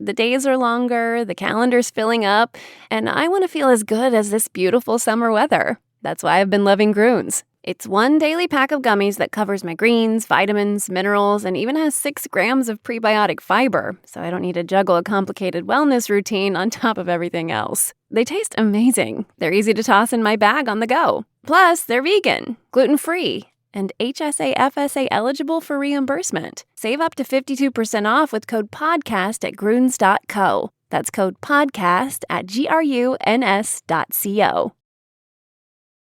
The days are longer, the calendar's filling up, and I want to feel as good as this beautiful summer weather. That's why I've been loving Groons. It's one daily pack of gummies that covers my greens, vitamins, minerals, and even has 6 grams of prebiotic fiber, so I don't need to juggle a complicated wellness routine on top of everything else. They taste amazing. They're easy to toss in my bag on the go. Plus, they're vegan, gluten-free, and HSA/FSA eligible for reimbursement. Save up to 52% off with code PODCAST at Gruns.co. That's code PODCAST at GRUNS.co.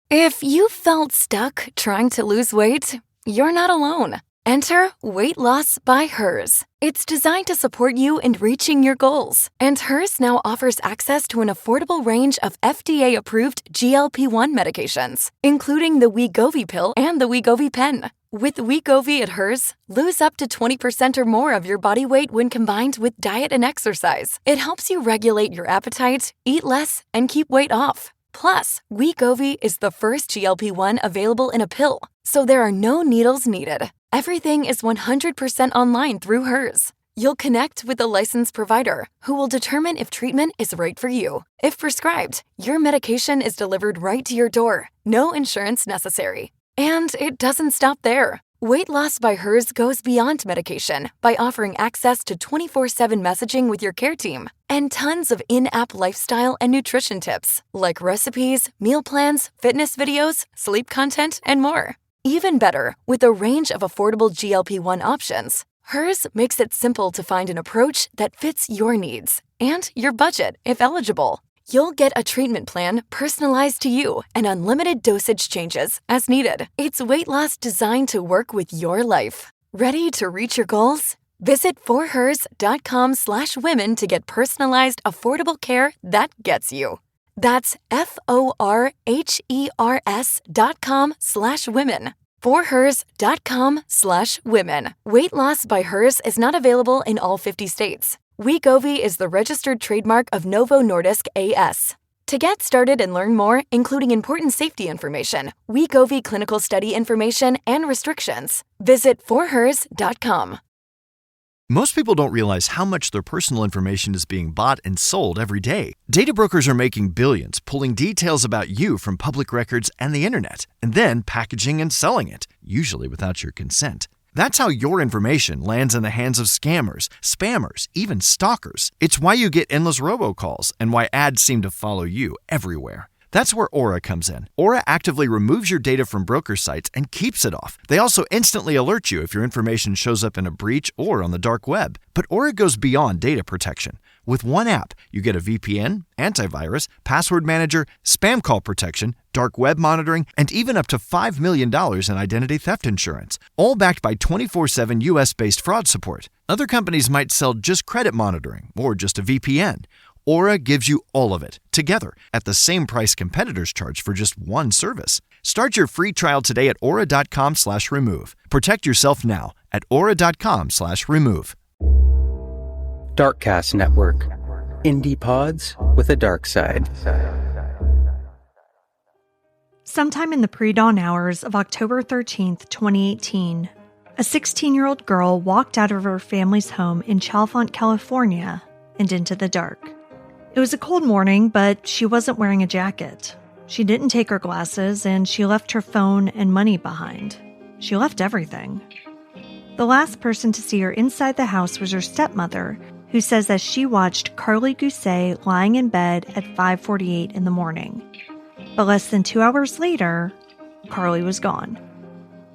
If you felt stuck trying to lose weight, you're not alone. Enter Weight Loss by Hers. It's designed to support you in reaching your goals. And Hers now offers access to an affordable range of FDA-approved GLP-1 medications, including the Wegovy pill and the Wegovy pen. With Wegovy at Hers, lose up to 20% or more of your body weight when combined with diet and exercise. It helps you regulate your appetite, eat less, and keep weight off. Plus, Wegovy is the first GLP-1 available in a pill, so there are no needles needed. Everything is 100% online through Hers. You'll connect with a licensed provider who will determine if treatment is right for you. If prescribed, your medication is delivered right to your door. No insurance necessary. And it doesn't stop there. Weight Loss by Hers goes beyond medication by offering access to 24/7 messaging with your care team and tons of in-app lifestyle and nutrition tips like recipes, meal plans, fitness videos, sleep content, and more. Even better, with a range of affordable GLP-1 options, Hers makes it simple to find an approach that fits your needs and your budget if eligible. You'll get a treatment plan personalized to you and unlimited dosage changes as needed. It's weight loss designed to work with your life. Ready to reach your goals? Visit forhers.com/women to get personalized, affordable care that gets you. That's forhers.com/women. forhers.com/women. Weight Loss by Hers is not available in all 50 states. Wegovy is the registered trademark of Novo Nordisk A.S. To get started and learn more, including important safety information, Wegovy clinical study information, and restrictions, visit forhers.com. Most people don't realize how much their personal information is being bought and sold every day. Data brokers are making billions, pulling details about you from public records and the internet, and then packaging and selling it, usually without your consent. That's how your information lands in the hands of scammers, spammers, even stalkers. It's why you get endless robocalls and why ads seem to follow you everywhere. That's where Aura comes in. Aura actively removes your data from broker sites and keeps it off. They also instantly alert you if your information shows up in a breach or on the dark web. But Aura goes beyond data protection. With one app, you get a VPN, antivirus, password manager, spam call protection, dark web monitoring, and even up to $5 million in identity theft insurance, all backed by 24/7 US-based fraud support. Other companies might sell just credit monitoring or just a VPN. Aura gives you all of it, together, at the same price competitors charge for just one service. Start your free trial today at aura.com/remove. Protect yourself now at aura.com/remove. Darkcast Network. Indie pods with a dark side. Sometime in the pre-dawn hours of October 13th, 2018, a 16-year-old girl walked out of her family's home in Chalfont, California, and into the dark. It was a cold morning, but she wasn't wearing a jacket. She didn't take her glasses, and she left her phone and money behind. She left everything. The last person to see her inside the house was her stepmother, who says that she watched Karlie Gusé lying in bed at 5:48 in the morning. But less than 2 hours later, Karlie was gone.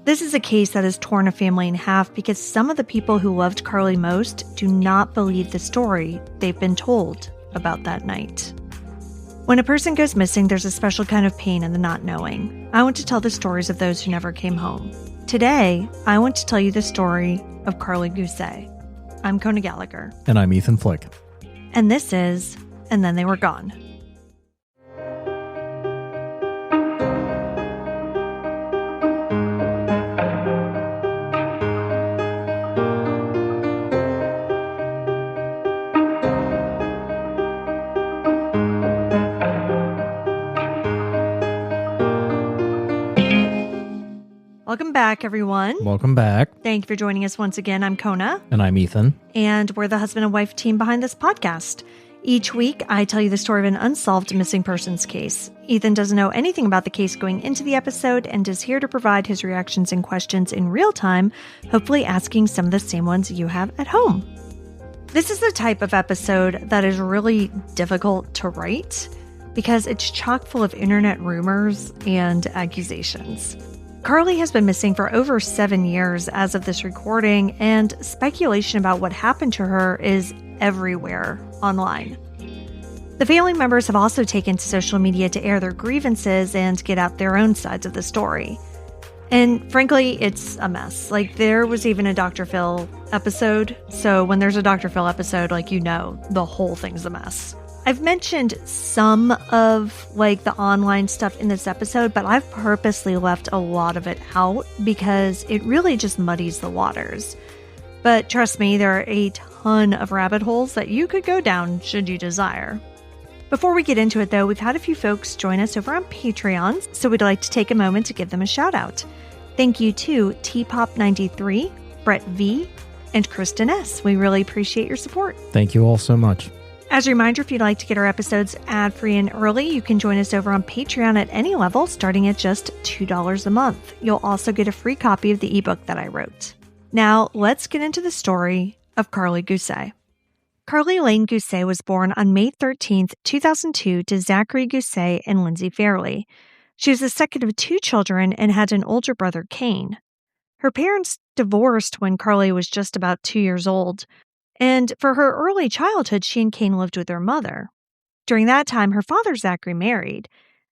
This is a case that has torn a family in half because some of the people who loved Karlie most do not believe the story they've been told about that night. When a person goes missing, there's a special kind of pain in the not knowing. I want to tell the stories of those who never came home. Today, I want to tell you the story of Karlie Gusé. I'm Kona Gallagher. And I'm Ethan Flick. And this is And Then They Were Gone. Welcome back, everyone. Welcome back. Thank you for joining us once again. I'm Kona. And I'm Ethan. And we're the husband and wife team behind this podcast. Each week, I tell you the story of an unsolved missing persons case. Ethan doesn't know anything about the case going into the episode and is here to provide his reactions and questions in real time, hopefully asking some of the same ones you have at home. This is the type of episode that is really difficult to write because it's chock full of internet rumors and accusations. Karlie has been missing for over 7 years as of this recording, and speculation about what happened to her is everywhere online. The family members have also taken to social media to air their grievances and get out their own sides of the story. And frankly, it's a mess. There was even a Dr. Phil episode. So when there's a Dr. Phil episode, the whole thing's a mess. I've mentioned some of the online stuff in this episode, but I've purposely left a lot of it out because it really just muddies the waters. But trust me, there are a ton of rabbit holes that you could go down should you desire. Before we get into it, though, we've had a few folks join us over on Patreon, so we'd like to take a moment to give them a shout out. Thank you to Tpop93, Brett V, and Kristen S. We really appreciate your support. Thank you all so much. As a reminder, if you'd like to get our episodes ad-free and early, you can join us over on Patreon at any level, starting at just $2 a month. You'll also get a free copy of the ebook that I wrote. Now, let's get into the story of Karlie Gusé. Karlie Lane Gusé was born on May 13, 2002 to Zachary Gusé and Lindsay Fairley. She was the second of 2 children and had an older brother, Kane. Her parents divorced when Karlie was just about 2 years old, and for her early childhood, she and Kane lived with their mother. During that time, her father, Zachary, married.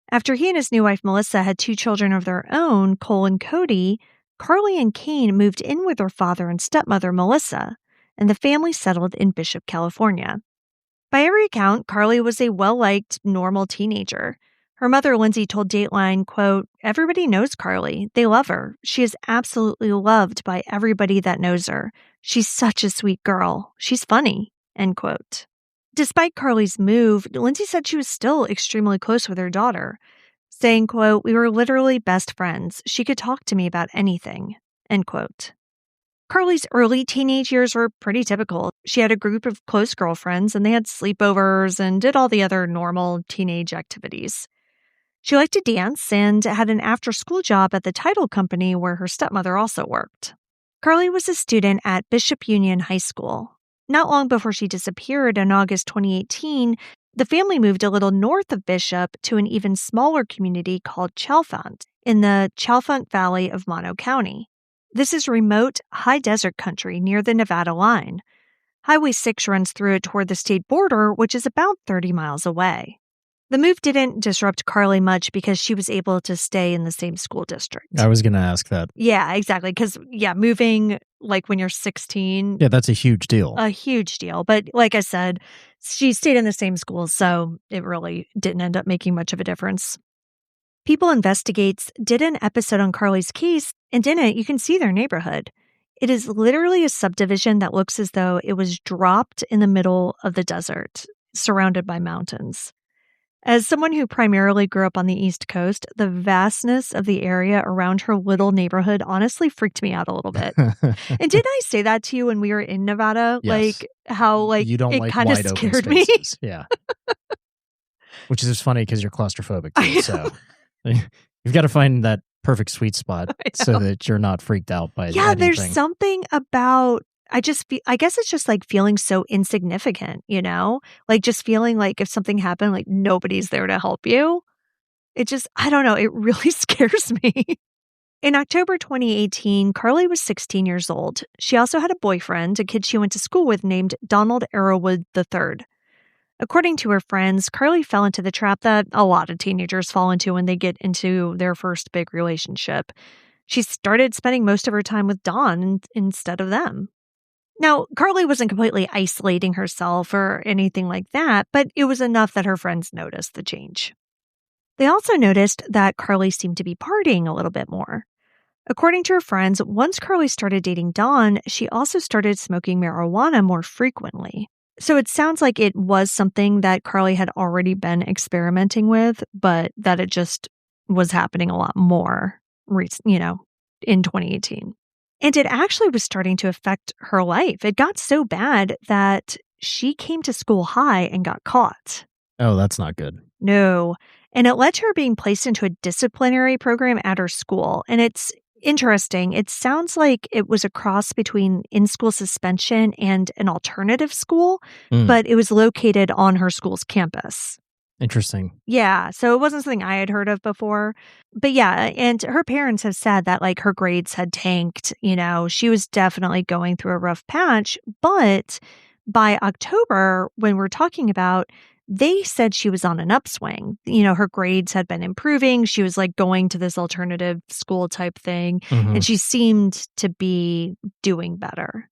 After he and his new wife, Melissa, had 2 children of their own, Cole and Cody, Karlie and Kane moved in with their father and stepmother, Melissa, and the family settled in Bishop, California. By every account, Karlie was a well-liked, normal teenager. Her mother, Lindsay, told Dateline, quote, "Everybody knows Karlie. They love her. She is absolutely loved by everybody that knows her. She's such a sweet girl. She's funny," end quote. Despite Karlie's move, Lindsay said she was still extremely close with her daughter, saying, quote, "We were literally best friends. She could talk to me about anything," end quote. Karlie's early teenage years were pretty typical. She had a group of close girlfriends, and they had sleepovers and did all the other normal teenage activities. She liked to dance and had an after-school job at the title company where her stepmother also worked. Karlie was a student at Bishop Union High School. Not long before she disappeared in August 2018, the family moved a little north of Bishop to an even smaller community called Chalfont in the Chalfont Valley of Mono County. This is remote, high desert country near the Nevada line. Highway 6 runs through it toward the state border, which is about 30 miles away. The move didn't disrupt Karlie much because she was able to stay in the same school district. I was going to ask that. Yeah, exactly. Because, moving when you're 16. Yeah, that's a huge deal. A huge deal. But like I said, she stayed in the same school, so it really didn't end up making much of a difference. People Investigates did an episode on Karlie's case, and in it, you can see their neighborhood. It is literally a subdivision that looks as though it was dropped in the middle of the desert, surrounded by mountains. As someone who primarily grew up on the East Coast, the vastness of the area around her little neighborhood honestly freaked me out a little bit. And didn't I say that to you when we were in Nevada? Yes. How you don't it kind of wide open scared me. spaces. Yeah. Which is just funny because you're claustrophobic too. So you've got to find that perfect sweet spot so that you're not freaked out by anything. There's something about, I guess it's just feeling so insignificant, just feeling if something happened, nobody's there to help you. It just, I don't know, it really scares me. In October 2018, Karlie was 16 years old. She also had a boyfriend, a kid she went to school with named Donald Arrowwood III. According to her friends, Karlie fell into the trap that a lot of teenagers fall into when they get into their first big relationship. She started spending most of her time with Don instead of them. Now, Karlie wasn't completely isolating herself or anything like that, but it was enough that her friends noticed the change. They also noticed that Karlie seemed to be partying a little bit more. According to her friends, once Karlie started dating Don, she also started smoking marijuana more frequently. So it sounds like it was something that Karlie had already been experimenting with, but that it just was happening a lot more, in 2018. And it actually was starting to affect her life. It got so bad that she came to school high and got caught. Oh, that's not good. No. And it led to her being placed into a disciplinary program at her school. And it's interesting. It sounds like it was a cross between in-school suspension and an alternative school, but it was located on her school's campus. Interesting. Yeah, so it wasn't something I had heard of before. But yeah, and her parents have said that like her grades had tanked, she was definitely going through a rough patch. But by October, when we're talking about, they said she was on an upswing. Her grades had been improving. She was like going to this alternative school type thing, and she seemed to be doing better.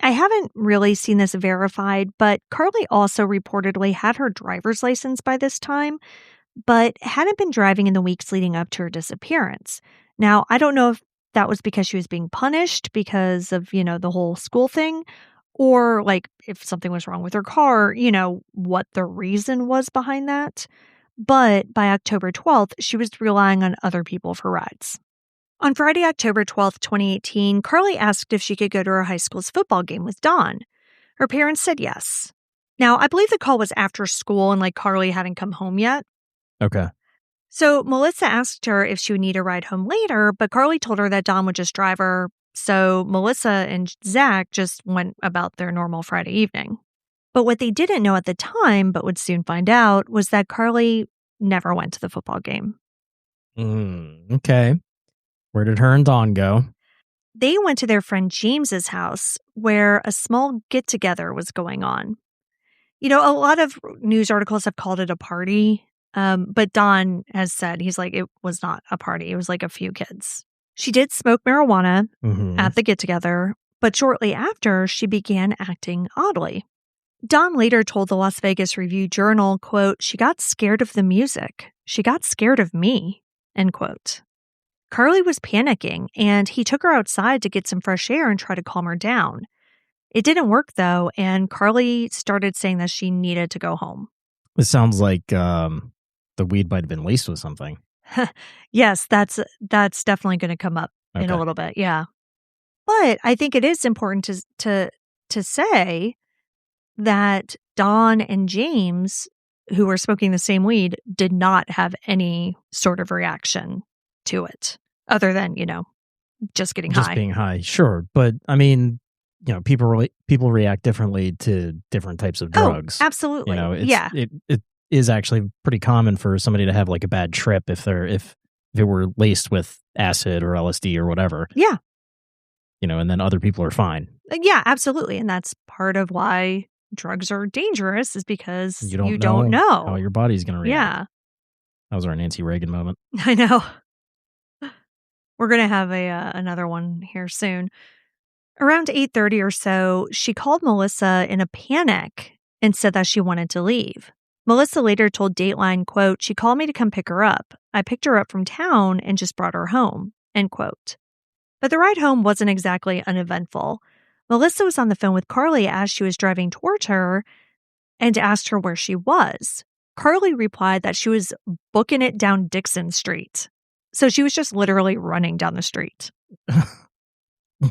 I haven't really seen this verified, but Karlie also reportedly had her driver's license by this time, but hadn't been driving in the weeks leading up to her disappearance. Now, I don't know if that was because she was being punished because of, the whole school thing, or like if something was wrong with her car, what the reason was behind that. But by October 12th, she was relying on other people for rides. On Friday, October 12th, 2018, Karlie asked if she could go to her high school's football game with Dawn. Her parents said yes. Now, I believe the call was after school and like Karlie hadn't come home yet. Okay. So Melissa asked her if she would need a ride home later, but Karlie told her that Dawn would just drive her. So Melissa and Zach just went about their normal Friday evening. But what they didn't know at the time, but would soon find out, was that Karlie never went to the football game. Okay. Where did her and Dawn go? They went to their friend James's house where a small get-together was going on. A lot of news articles have called it a party, but Don has said, he's like, it was not a party. It was like a few kids. She did smoke marijuana at the get-together, but shortly after, she began acting oddly. Don later told the Las Vegas Review-Journal, quote, "She got scared of the music. She got scared of me," end quote. Karlie was panicking, and he took her outside to get some fresh air and try to calm her down. It didn't work, though, and Karlie started saying that she needed to go home. It sounds like the weed might have been laced with something. Yes, that's definitely going to come up in a little bit, yeah. But I think it is important to say that Dawn and James, who were smoking the same weed, did not have any sort of reaction to it, other than, just getting high. Just being high, sure. But I mean, people react differently to different types of drugs. Oh, absolutely. It is actually pretty common for somebody to have like a bad trip if it were laced with acid or LSD or whatever. Yeah. And then other people are fine. Yeah, absolutely. And that's part of why drugs are dangerous, is because you don't know how your body's going to react. Yeah. That was our Nancy Reagan moment. I know. We're going to have another one here soon. Around 8:30 or so, she called Melissa in a panic and said that she wanted to leave. Melissa later told Dateline, quote, "She called me to come pick her up. I picked her up from town and just brought her home," end quote. But the ride home wasn't exactly uneventful. Melissa was on the phone with Karlie as she was driving towards her and asked her where she was. Karlie replied that she was booking it down Dixon Street. So she was just literally running down the street.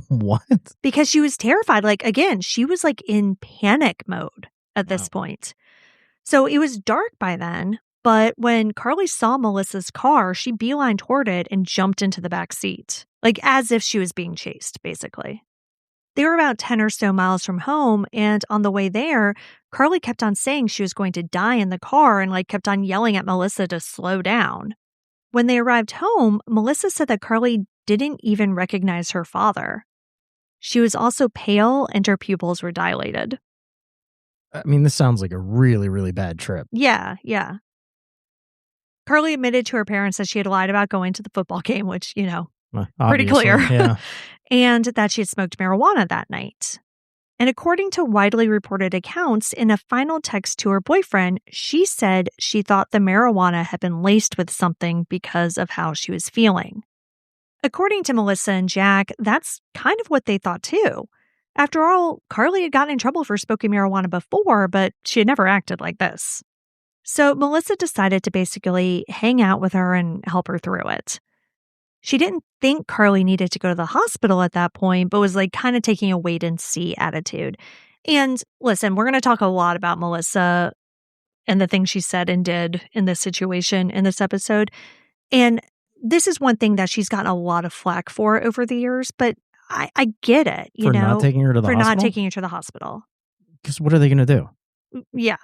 What? Because she was terrified. Like, again, she was like in panic mode at this point. So it was dark by then, but when Karlie saw Melissa's car, she beelined toward it and jumped into the back seat, like as if she was being chased, basically. They were about 10 or so miles from home, and on the way there, Karlie kept on saying she was going to die in the car and like kept on yelling at Melissa to slow down. When they arrived home, Melissa said that Karlie didn't even recognize her father. She was also pale and her pupils were dilated. I mean, this sounds like a really, really bad trip. Yeah. Karlie admitted to her parents that she had lied about going to the football game, which, pretty clear. Yeah. And that she had smoked marijuana that night. And according to widely reported accounts, in a final text to her boyfriend, she said she thought the marijuana had been laced with something because of how she was feeling. According to Melissa and Jack, that's kind of what they thought too. After all, Karlie had gotten in trouble for smoking marijuana before, but she had never acted like this. So Melissa decided to basically hang out with her and help her through it. She didn't think Karlie needed to go to the hospital at that point, but was like kind of taking a wait and see attitude. And listen, we're going to talk a lot about Melissa and the things she said and did in this situation in this episode. And this is one thing that she's gotten a lot of flack for over the years, but I get it, for not taking her to the for hospital? not taking her to the hospital. Because what are they going to do? Yeah.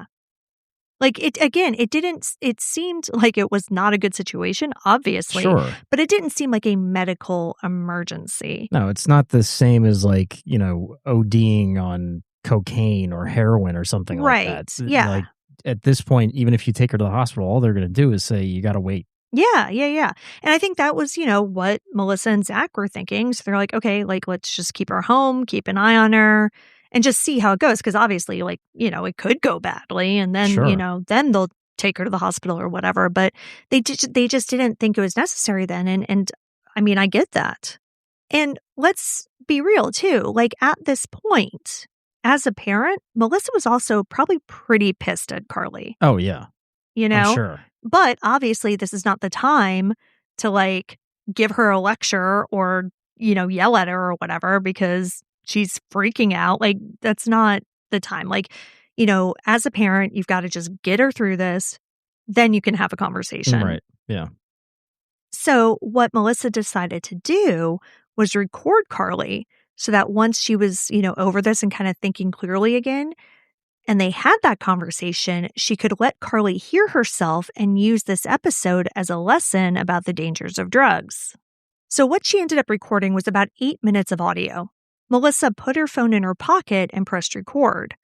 Like it seemed like it was not a good situation, obviously. Sure. But it didn't seem like a medical emergency. No, it's not the same as like, ODing on cocaine or heroin or something like that. Right. Yeah. Like at this point, even if you take her to the hospital, all they're going to do is say, you got to wait. Yeah. And I think that was, what Melissa and Zach were thinking. So they're like, okay, like, let's just keep her home, keep an eye on her, and just see how it goes. Because obviously, like, it could go badly. And then, Sure. then they'll take her to the hospital or whatever. But they just didn't think it was necessary then. And I mean, I get that. And let's be real, too. Like, at this point, as a parent, Melissa was also probably pretty pissed at Karlie. Oh, yeah. I'm sure. But obviously, this is not the time to like give her a lecture or, yell at her or whatever because she's freaking out. Like, that's not the time. Like, as a parent, you've got to just get her through this. Then you can have a conversation. Right. Yeah. So what Melissa decided to do was record Karlie so that once she was, over this and kind of thinking clearly again, and they had that conversation, she could let Karlie hear herself and use this episode as a lesson about the dangers of drugs. So what she ended up recording was about 8 minutes of audio. Melissa put her phone in her pocket and pressed record.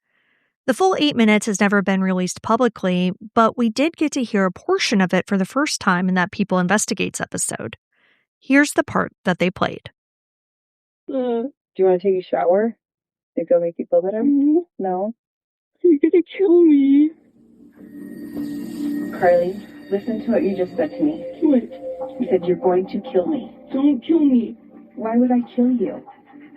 The full 8 minutes has never been released publicly, but we did get to hear a portion of it for the first time in that People Investigates episode. Here's the part that they played. Do you want to take a shower? Think it'll make you feel better? Mm-hmm. No? You're gonna kill me. Karlie, listen to what you just said to me. What? You said you're going to kill me. Don't kill me. Why would I kill you?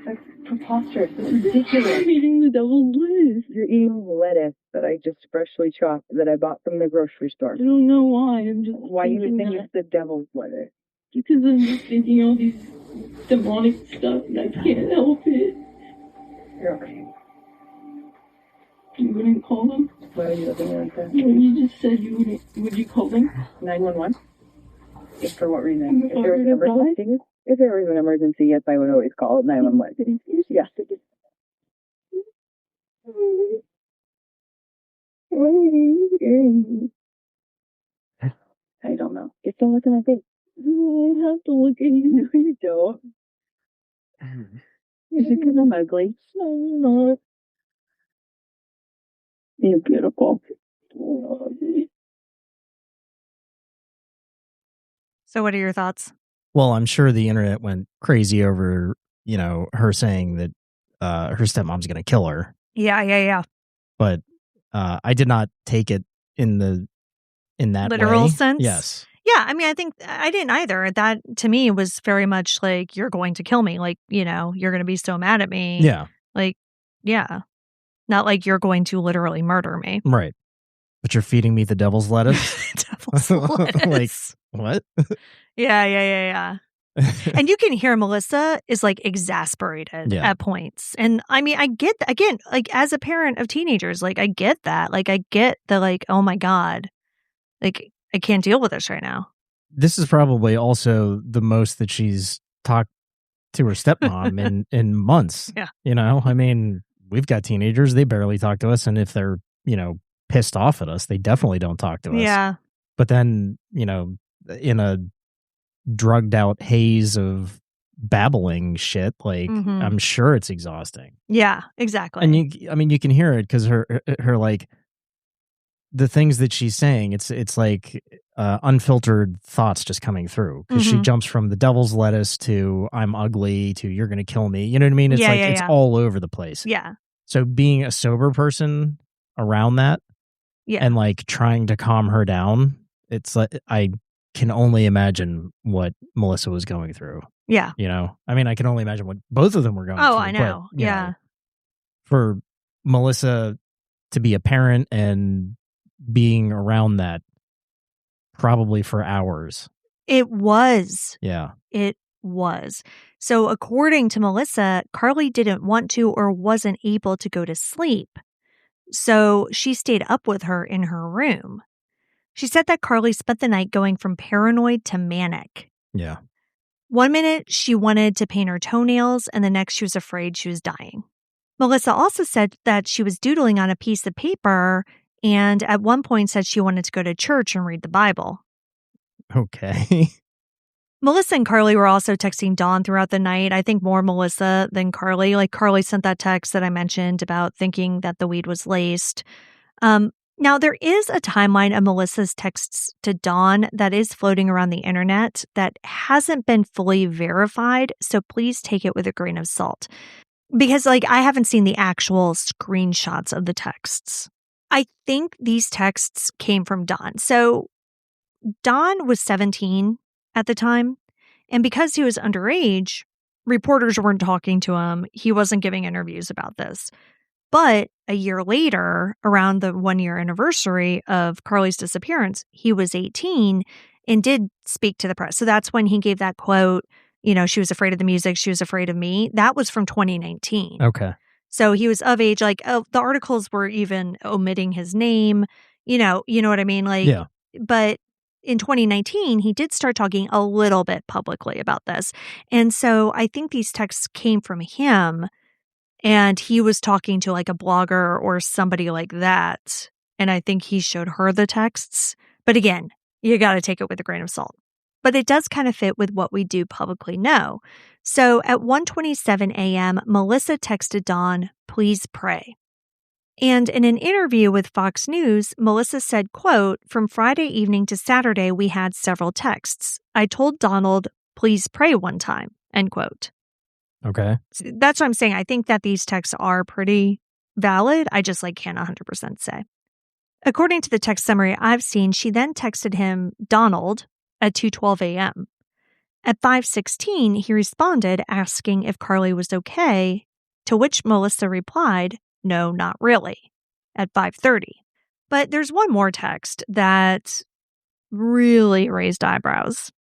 That's preposterous. That's ridiculous. I'm eating the devil's lettuce. You're eating lettuce that I just freshly chopped that I bought from the grocery store. I don't know why. I'm just why you would think it's the devil's lettuce. Because I'm just thinking all these demonic stuff and I can't help it. You're okay. You wouldn't call them? Why are you looking like that? When you just said you wouldn't, would you call them? 911? If for what reason? If there was an emergency? If there was an emergency, yes, I would always call 911. Yes. I don't know. Just don't look at my face. I have to look at you. No, you don't. Is it because I'm ugly? No, you're not. You're beautiful. So what are your thoughts? Well, I'm sure the internet went crazy over, her saying that her stepmom's going to kill her. Yeah. But I did not take it in that literal way. sense. Yes. Yeah, I mean, I think I didn't either. That to me was very much like you're going to kill me. Like, you're going to be so mad at me. Yeah. Like, yeah. Not like you're going to literally murder me. Right. But you're feeding me the devil's lettuce? Devil's lettuce. Like, what? Yeah. And you can hear Melissa is like exasperated at points. And I mean, I get, again, like as a parent of teenagers, like I get that. Like I get the like, oh my God, like I can't deal with this right now. This is probably also the most that she's talked to her stepmom in months. Yeah. I mean, we've got teenagers, they barely talk to us. And if they're, pissed off at us, they definitely don't talk to us. Yeah. But then, in a drugged out haze of babbling shit, like I'm sure it's exhausting. Yeah, exactly. And you can hear it because her like the things that she's saying, it's like unfiltered thoughts just coming through because she jumps from the devil's lettuce to I'm ugly to you're gonna kill me. You know what I mean? It's it's all over the place. Yeah. So being a sober person around that, and like trying to calm her down, it's like I can only imagine what Melissa was going through. Yeah. I mean, I can only imagine what both of them were going through. Oh, I know. But, for Melissa to be a parent and being around that probably for hours. It was. Yeah. It was. So according to Melissa, Karlie didn't want to or wasn't able to go to sleep. So she stayed up with her in her room. She said that Karlie spent the night going from paranoid to manic. Yeah. 1 minute, she wanted to paint her toenails, and the next, she was afraid she was dying. Melissa also said that she was doodling on a piece of paper and at one point said she wanted to go to church and read the Bible. Okay. Melissa and Karlie were also texting Dawn throughout the night. I think more Melissa than Karlie. Like, Karlie sent that text that I mentioned about thinking that the weed was laced. Now, there is a timeline of Melissa's texts to Dawn that is floating around the internet that hasn't been fully verified, so please take it with a grain of salt. Because, I haven't seen the actual screenshots of the texts. I think these texts came from Dawn. So, Dawn was 17 at the time, and because he was underage, reporters weren't talking to him. He wasn't giving interviews about this. But a year later, around the 1-year anniversary of Karlie's disappearance, he was 18 and did speak to the press. So that's when he gave that quote, she was afraid of the music, she was afraid of me. That was from 2019. Okay. So he was of age. The articles were even omitting his name. You know what I mean? Yeah. But in 2019, he did start talking a little bit publicly about this. And so I think these texts came from him. And he was talking to a blogger or somebody like that. And I think he showed her the texts. But again, you got to take it with a grain of salt. But it does kind of fit with what we do publicly know. So at 1:27 a.m., Melissa texted Dawn, "Please pray." And in an interview with Fox News, Melissa said, quote, "From Friday evening to Saturday, we had several texts. I told Donald, please pray one time," end quote. Okay. That's what I'm saying. I think that these texts are pretty valid. I just can't 100% say. According to the text summary I've seen, she then texted him, Donald, at 2:12 a.m. At 5:16, he responded asking if Karlie was okay, to which Melissa replied, "No, not really," at 5:30. But there's one more text that really raised eyebrows.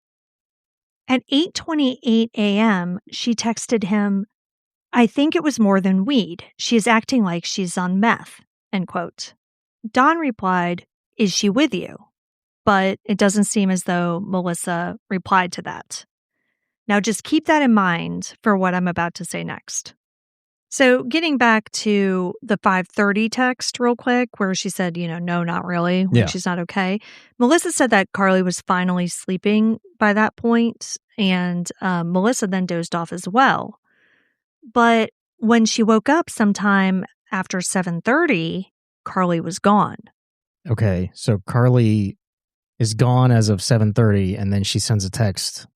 At 8:28 a.m., she texted him, "I think it was more than weed. She is acting like she's on meth," end quote. Dawn replied, "Is she with you?" But it doesn't seem as though Melissa replied to that. Now just keep that in mind for what I'm about to say next. So getting back to the 5:30 text real quick, where she said, no, not really, when she's not okay. Melissa said that Karlie was finally sleeping by that point, and Melissa then dozed off as well. But when she woke up sometime after 7:30, Karlie was gone. Okay, so Karlie is gone as of 7:30, and then she sends a text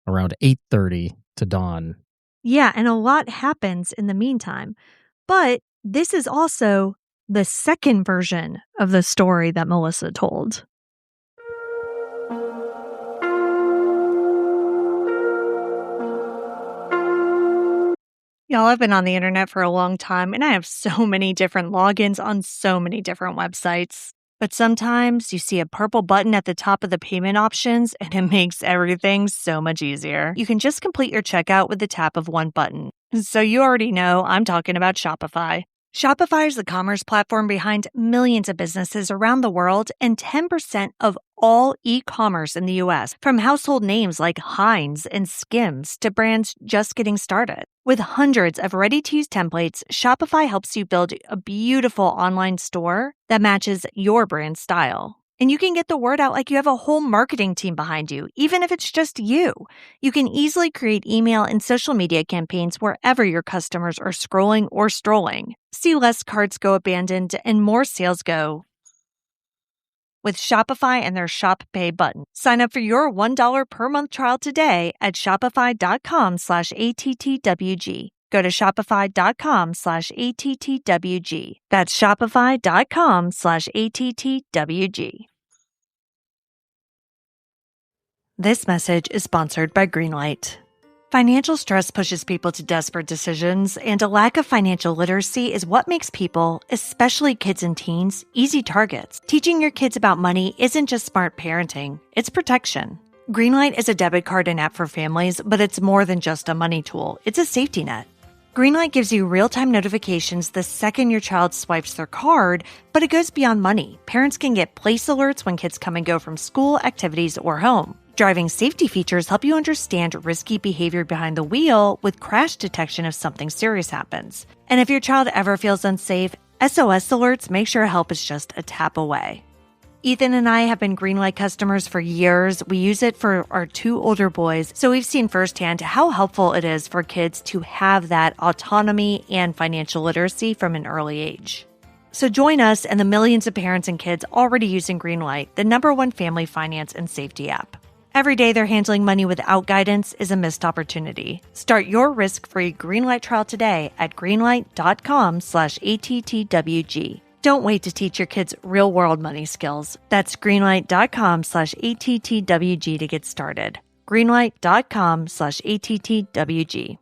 around 8:30 to Dawn. Yeah, and a lot happens in the meantime. But this is also the second version of the story that Melissa told. Y'all, I've been on the internet for a long time, and I have so many different logins on so many different websites. But sometimes you see a purple button at the top of the payment options, and it makes everything so much easier. You can just complete your checkout with the tap of one button. So you already know I'm talking about Shopify. Shopify is the commerce platform behind millions of businesses around the world and 10% of all e-commerce in the U.S., from household names like Heinz and Skims to brands just getting started. With hundreds of ready-to-use templates, Shopify helps you build a beautiful online store that matches your brand style. And you can get the word out like you have a whole marketing team behind you, even if it's just you. You can easily create email and social media campaigns wherever your customers are scrolling or strolling. See less carts go abandoned and more sales go with Shopify and their Shop Pay button. Sign up for your $1 per month trial today at shopify.com/ATTWG. Go to shopify.com/ATTWG. That's shopify.com/ATTWG. This message is sponsored by Greenlight. Financial stress pushes people to desperate decisions, and a lack of financial literacy is what makes people, especially kids and teens, easy targets. Teaching your kids about money isn't just smart parenting, it's protection. Greenlight is a debit card and app for families, but it's more than just a money tool. It's a safety net. Greenlight gives you real-time notifications the second your child swipes their card, but it goes beyond money. Parents can get place alerts when kids come and go from school, activities, or home. Driving safety features help you understand risky behavior behind the wheel with crash detection if something serious happens. And if your child ever feels unsafe, SOS alerts make sure help is just a tap away. Ethan and I have been Greenlight customers for years. We use it for our 2 older boys, so we've seen firsthand how helpful it is for kids to have that autonomy and financial literacy from an early age. So join us and the millions of parents and kids already using Greenlight, the #1 family finance and safety app. Every day they're handling money without guidance is a missed opportunity. Start your risk-free Greenlight trial today at greenlight.com/ATTWG. Don't wait to teach your kids real-world money skills. That's greenlight.com/ATTWG to get started. greenlight.com/ATTWG.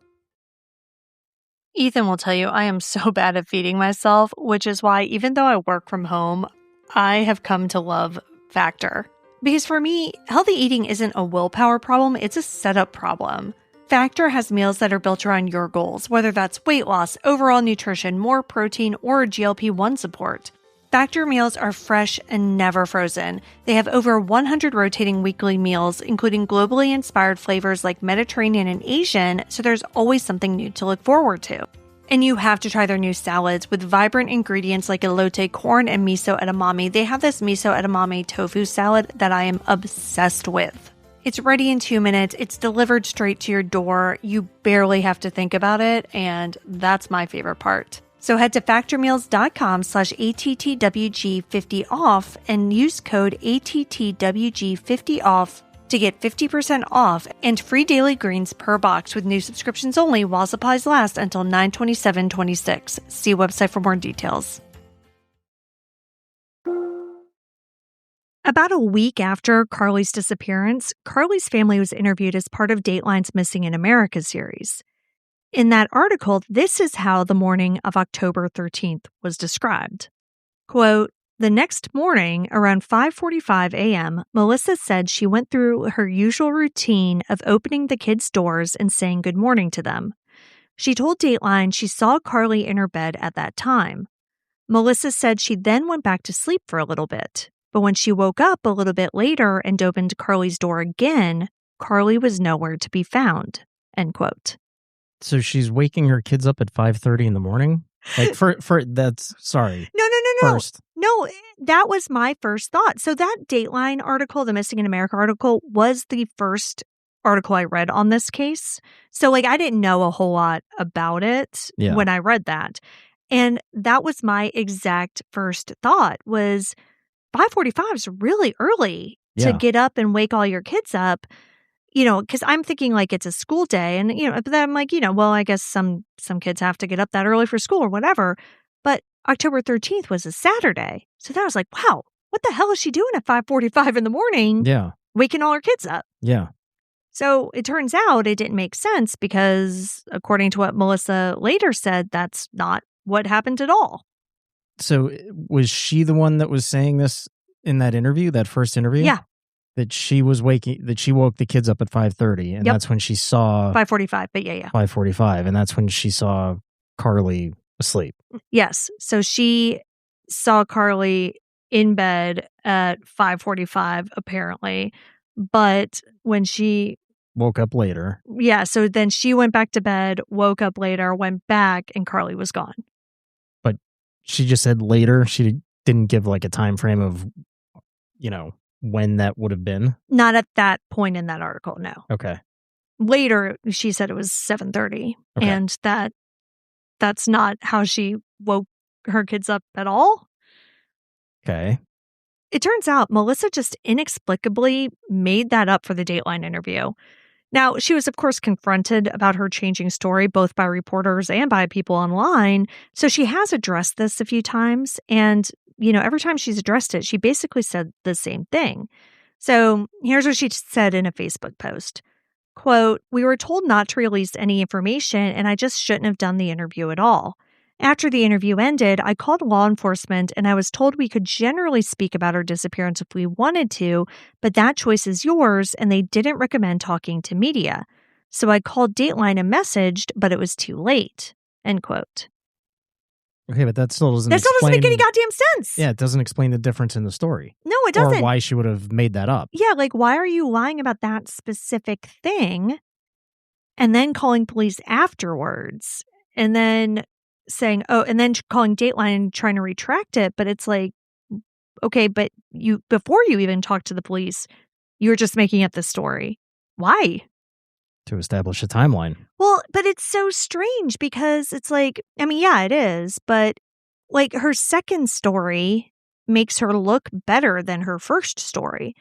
Ethan will tell you I am so bad at feeding myself, which is why even though I work from home, I have come to love Factor. Because for me, healthy eating isn't a willpower problem, it's a setup problem. Factor has meals that are built around your goals, whether that's weight loss, overall nutrition, more protein, or GLP-1 support. Factor meals are fresh and never frozen. They have over 100 rotating weekly meals, including globally inspired flavors like Mediterranean and Asian, so there's always something new to look forward to. And you have to try their new salads with vibrant ingredients like elote, corn, and miso edamame. They have this miso edamame tofu salad that I am obsessed with. It's ready in 2 minutes. It's delivered straight to your door. You barely have to think about it, and that's my favorite part. So head to factormeals.com/ATTWG50off and use code ATTWG50off to get 50% off and free daily greens per box with new subscriptions only while supplies last until 9/27/26. See website for more details. About a week after Karlie's disappearance, Karlie's family was interviewed as part of Dateline's Missing in America series. In that article, this is how the morning of October 13th was described. Quote, "The next morning, around 5:45 a.m., Melissa said she went through her usual routine of opening the kids' doors and saying good morning to them. She told Dateline she saw Karlie in her bed at that time. Melissa said she then went back to sleep for a little bit. But when she woke up a little bit later and opened Karlie's door again, Karlie was nowhere to be found." End quote. So she's waking her kids up at 5:30 in the morning? Like for that's sorry. No. First. No, that was my first thought. So that Dateline article, the Missing in America article, was the first article I read on this case. So I didn't know a whole lot about it when I read that. And that was my exact first thought was 5:45 is really early to get up and wake all your kids up. Because I'm thinking like it's a school day and, but then I'm like, well, I guess some kids have to get up that early for school or whatever. But October 13th was a Saturday. So that was like, wow, what the hell is she doing at 5:45 in the morning? Yeah. Waking all her kids up. Yeah. So it turns out it didn't make sense because according to what Melissa later said, that's not what happened at all. So was she the one that was saying this in that interview, that first interview? Yeah. That she woke the kids up at 5:30 and that's when she saw 5:45, but yeah. 5:45 and that's when she saw Karlie asleep. Yes. So she saw Karlie in bed at 5:45 apparently, but when she woke up later. Yeah, so then she went back to bed, woke up later, went back and Karlie was gone. But she just said later. She didn't give like a time frame of when that would have been? Not at that point in that article, no. Okay. Later, she said it was 7:30, and that's not how she woke her kids up at all. Okay. It turns out Melissa just inexplicably made that up for the Dateline interview. Now, she was, of course, confronted about her changing story, both by reporters and by people online, so she has addressed this a few times, and every time she's addressed it, she basically said the same thing. So here's what she said in a Facebook post. Quote, "We were told not to release any information, and I just shouldn't have done the interview at all. After the interview ended, I called law enforcement and I was told we could generally speak about her disappearance if we wanted to, but that choice is yours, and they didn't recommend talking to media. So I called Dateline and messaged, but it was too late. End quote. Okay, but that still doesn't That still doesn't make any goddamn sense. Yeah, it doesn't explain the difference in the story. No, it doesn't. Or why she would have made that up. Yeah, like, why are you lying about that specific thing and then calling police afterwards and then saying, oh, and then calling Dateline and trying to retract it? But it's like, okay, but before you even talked to the police, you were just making up the story. Why? To establish a timeline. Well, but it's so strange because it's like, I mean, yeah, it is, but like her second story makes her look better than her first story,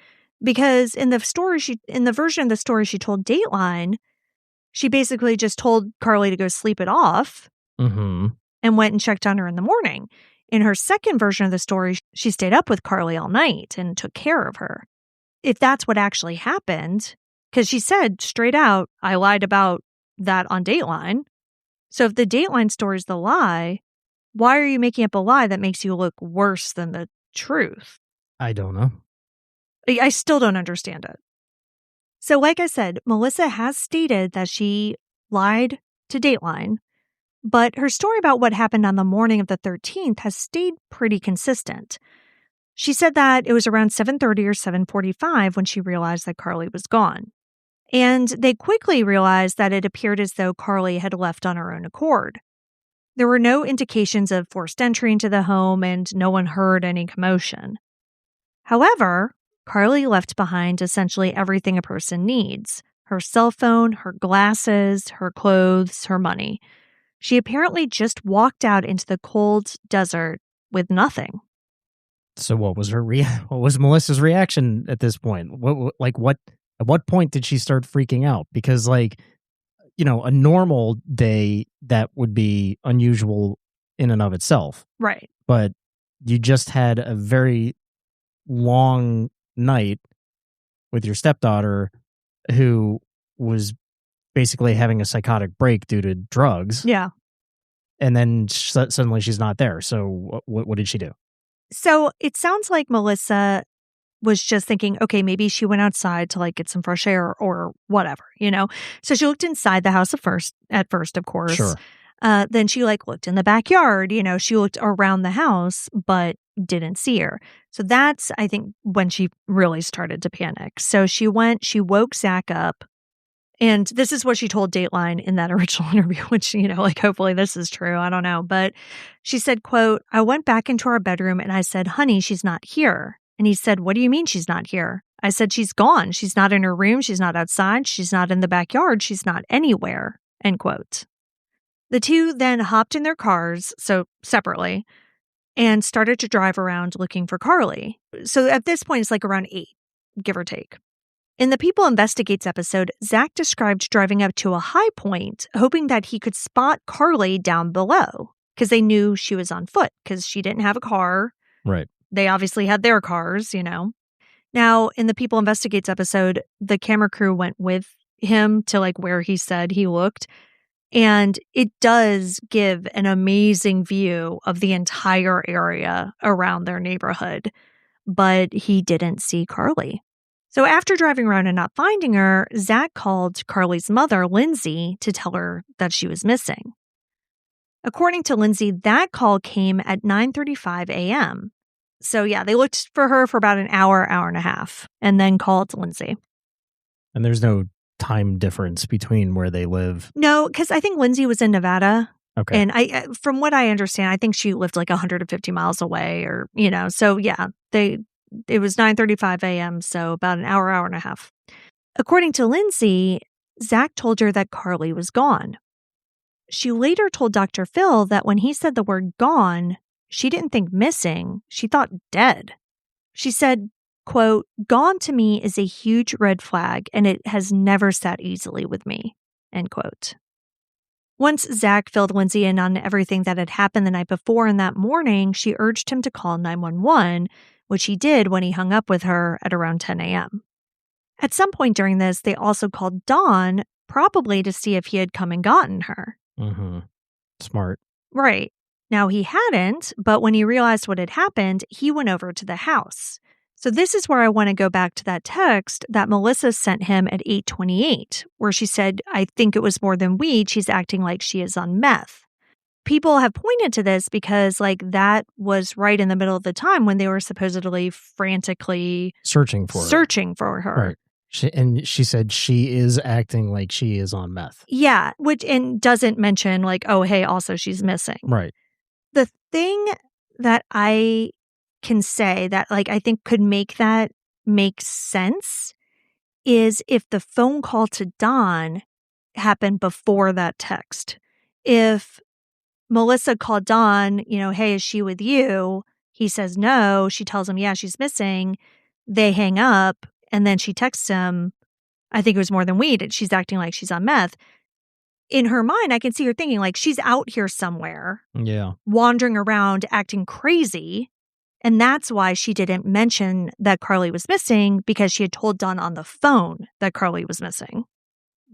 because in the version of the story she told Dateline, she basically just told Karlie to go sleep it off and went and checked on her in the morning. In her second version of the story, she stayed up with Karlie all night and took care of her. If that's what actually happened, because she said straight out, I lied about that on Dateline. So if the Dateline story is the lie, why are you making up a lie that makes you look worse than the truth? I don't know. I still don't understand it. So like I said, Melissa has stated that she lied to Dateline, but her story about what happened on the morning of the 13th has stayed pretty consistent. She said that it was around 7:30 or 7:45 when she realized that Karlie was gone. And they quickly realized that it appeared as though Karlie had left on her own accord. There were no indications of forced entry into the home, and no one heard any commotion. However, Karlie left behind essentially everything a person needs: her cell phone, her glasses, her clothes, her money. She apparently just walked out into the cold desert with nothing. So what was what was Melissa's reaction at this point? At what point did she start freaking out? Because a normal day, that would be unusual in and of itself. Right. But you just had a very long night with your stepdaughter who was basically having a psychotic break due to drugs. Yeah. And then suddenly she's not there. So what did she do? So it sounds like Melissa was just thinking, okay, maybe she went outside to get some fresh air or whatever, So she looked inside the house at first, of course. Sure. Then she looked in the backyard, she looked around the house, but didn't see her. So that's, I think, when she really started to panic. So she woke Zach up. And this is what she told Dateline in that original interview, which, hopefully this is true. I don't know. But she said, quote, I went back into our bedroom and I said, honey, she's not here. And he said, what do you mean she's not here? I said, she's gone. She's not in her room. She's not outside. She's not in the backyard. She's not anywhere. End quote. The two then hopped in their cars, so separately, and started to drive around looking for Karlie. So at this point, it's around 8, give or take. In the People Investigates episode, Zach described driving up to a high point, hoping that he could spot Karlie down below, because they knew she was on foot, because she didn't have a car. Right. They obviously had their cars, Now, in the People Investigates episode, the camera crew went with him to where he said he looked. And it does give an amazing view of the entire area around their neighborhood. But he didn't see Karlie. So after driving around and not finding her, Zach called Karlie's mother, Lindsay, to tell her that she was missing. According to Lindsay, that call came at 9:35 a.m. So yeah, they looked for her for about an hour and a half, and then called Lindsay. And there's no time difference between where they live? No, because I think Lindsay was in Nevada. Okay. And from what I understand, I think she lived 150 miles away or, so yeah, it was 9:35 a.m., so about an hour and a half. According to Lindsay, Zach told her that Karlie was gone. She later told Dr. Phil that when he said the word gone, she didn't think missing, she thought dead. She said, quote, gone to me is a huge red flag and it has never sat easily with me, end quote. Once Zach filled Lindsay in on everything that had happened the night before and that morning, she urged him to call 911, which he did when he hung up with her at around 10 a.m. At some point during this, they also called Dawn, probably to see if he had come and gotten her. Mm-hmm. Smart. Right. Now, he hadn't, but when he realized what had happened, he went over to the house. So this is where I want to go back to that text that Melissa sent him at 8:28, where she said, I think it was more than weed. She's acting like she is on meth. People have pointed to this because, that was right in the middle of the time when they were supposedly frantically searching for her. Right. She said she is acting like she is on meth. Yeah, and doesn't mention oh, hey, also she's missing. Right. The thing that I can say that I think could make that make sense is if the phone call to Don happened before that text. If Melissa called Don, hey, is she with you? He says no. She tells him, yeah, she's missing. They hang up. And then she texts him, I think it was more than weed. She's acting like she's on meth. In her mind, I can see her thinking she's out here somewhere. Yeah. Wandering around, acting crazy. And that's why she didn't mention that Karlie was missing, because she had told Don on the phone that Karlie was missing.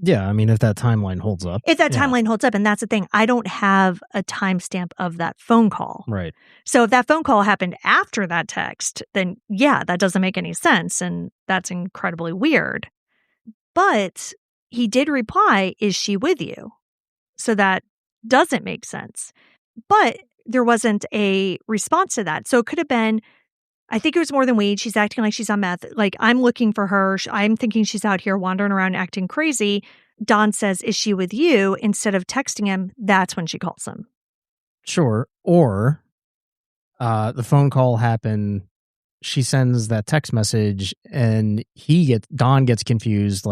Yeah, I mean, if that timeline holds up. If that timeline holds up, and that's the thing, I don't have a timestamp of that phone call. Right. So if that phone call happened after that text, then yeah, that doesn't make any sense, and that's incredibly weird. But he did reply, is she with you? So that doesn't make sense. But there wasn't a response to that. So it could have been, I think it was more than weed. She's acting like she's on meth. I'm looking for her. I'm thinking she's out here wandering around acting crazy. Don says, is she with you? Instead of texting him, that's when she calls him. Sure. Or the phone call happened. She sends that text message and Don gets confused.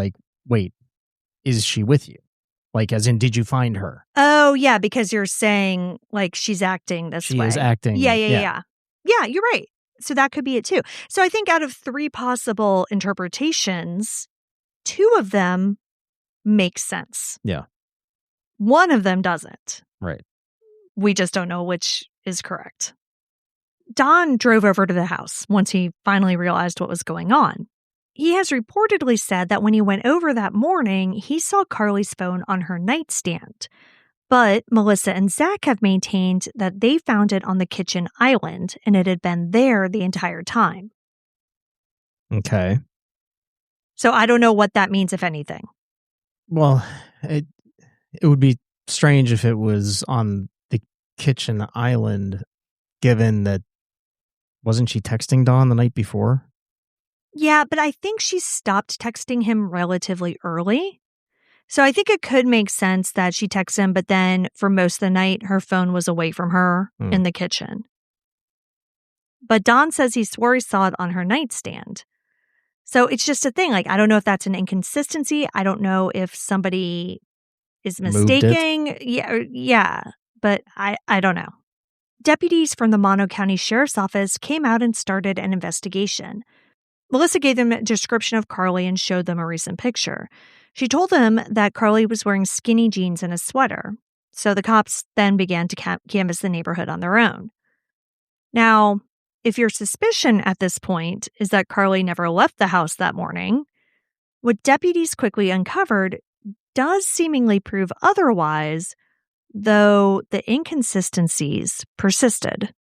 Wait, is she with you? As in, did you find her? Oh, yeah, because you're saying she's acting this way. She is acting. Yeah. Yeah, you're right. So that could be it too. So I think out of 3 possible interpretations, 2 of them make sense. Yeah. 1 of them doesn't. Right. We just don't know which is correct. Don drove over to the house once he finally realized what was going on. He has reportedly said that when he went over that morning, he saw Karlie's phone on her nightstand. But Melissa and Zach have maintained that they found it on the kitchen island and it had been there the entire time. Okay. So I don't know what that means, if anything. Well, it would be strange if it was on the kitchen island, given that wasn't she texting Don the night before? Yeah, but I think she stopped texting him relatively early. So I think it could make sense that she texts him, but then for most of the night, her phone was away from her in the kitchen. But Don says he swore he saw it on her nightstand. So it's just a thing. I don't know if that's an inconsistency. I don't know if somebody is mistaking. Yeah, but I don't know. Deputies from the Mono County Sheriff's Office came out and started an investigation. Melissa gave them a description of Karlie and showed them a recent picture. She told them that Karlie was wearing skinny jeans and a sweater. So the cops then began to canvass the neighborhood on their own. Now, if your suspicion at this point is that Karlie never left the house that morning, what deputies quickly uncovered does seemingly prove otherwise, though the inconsistencies persisted.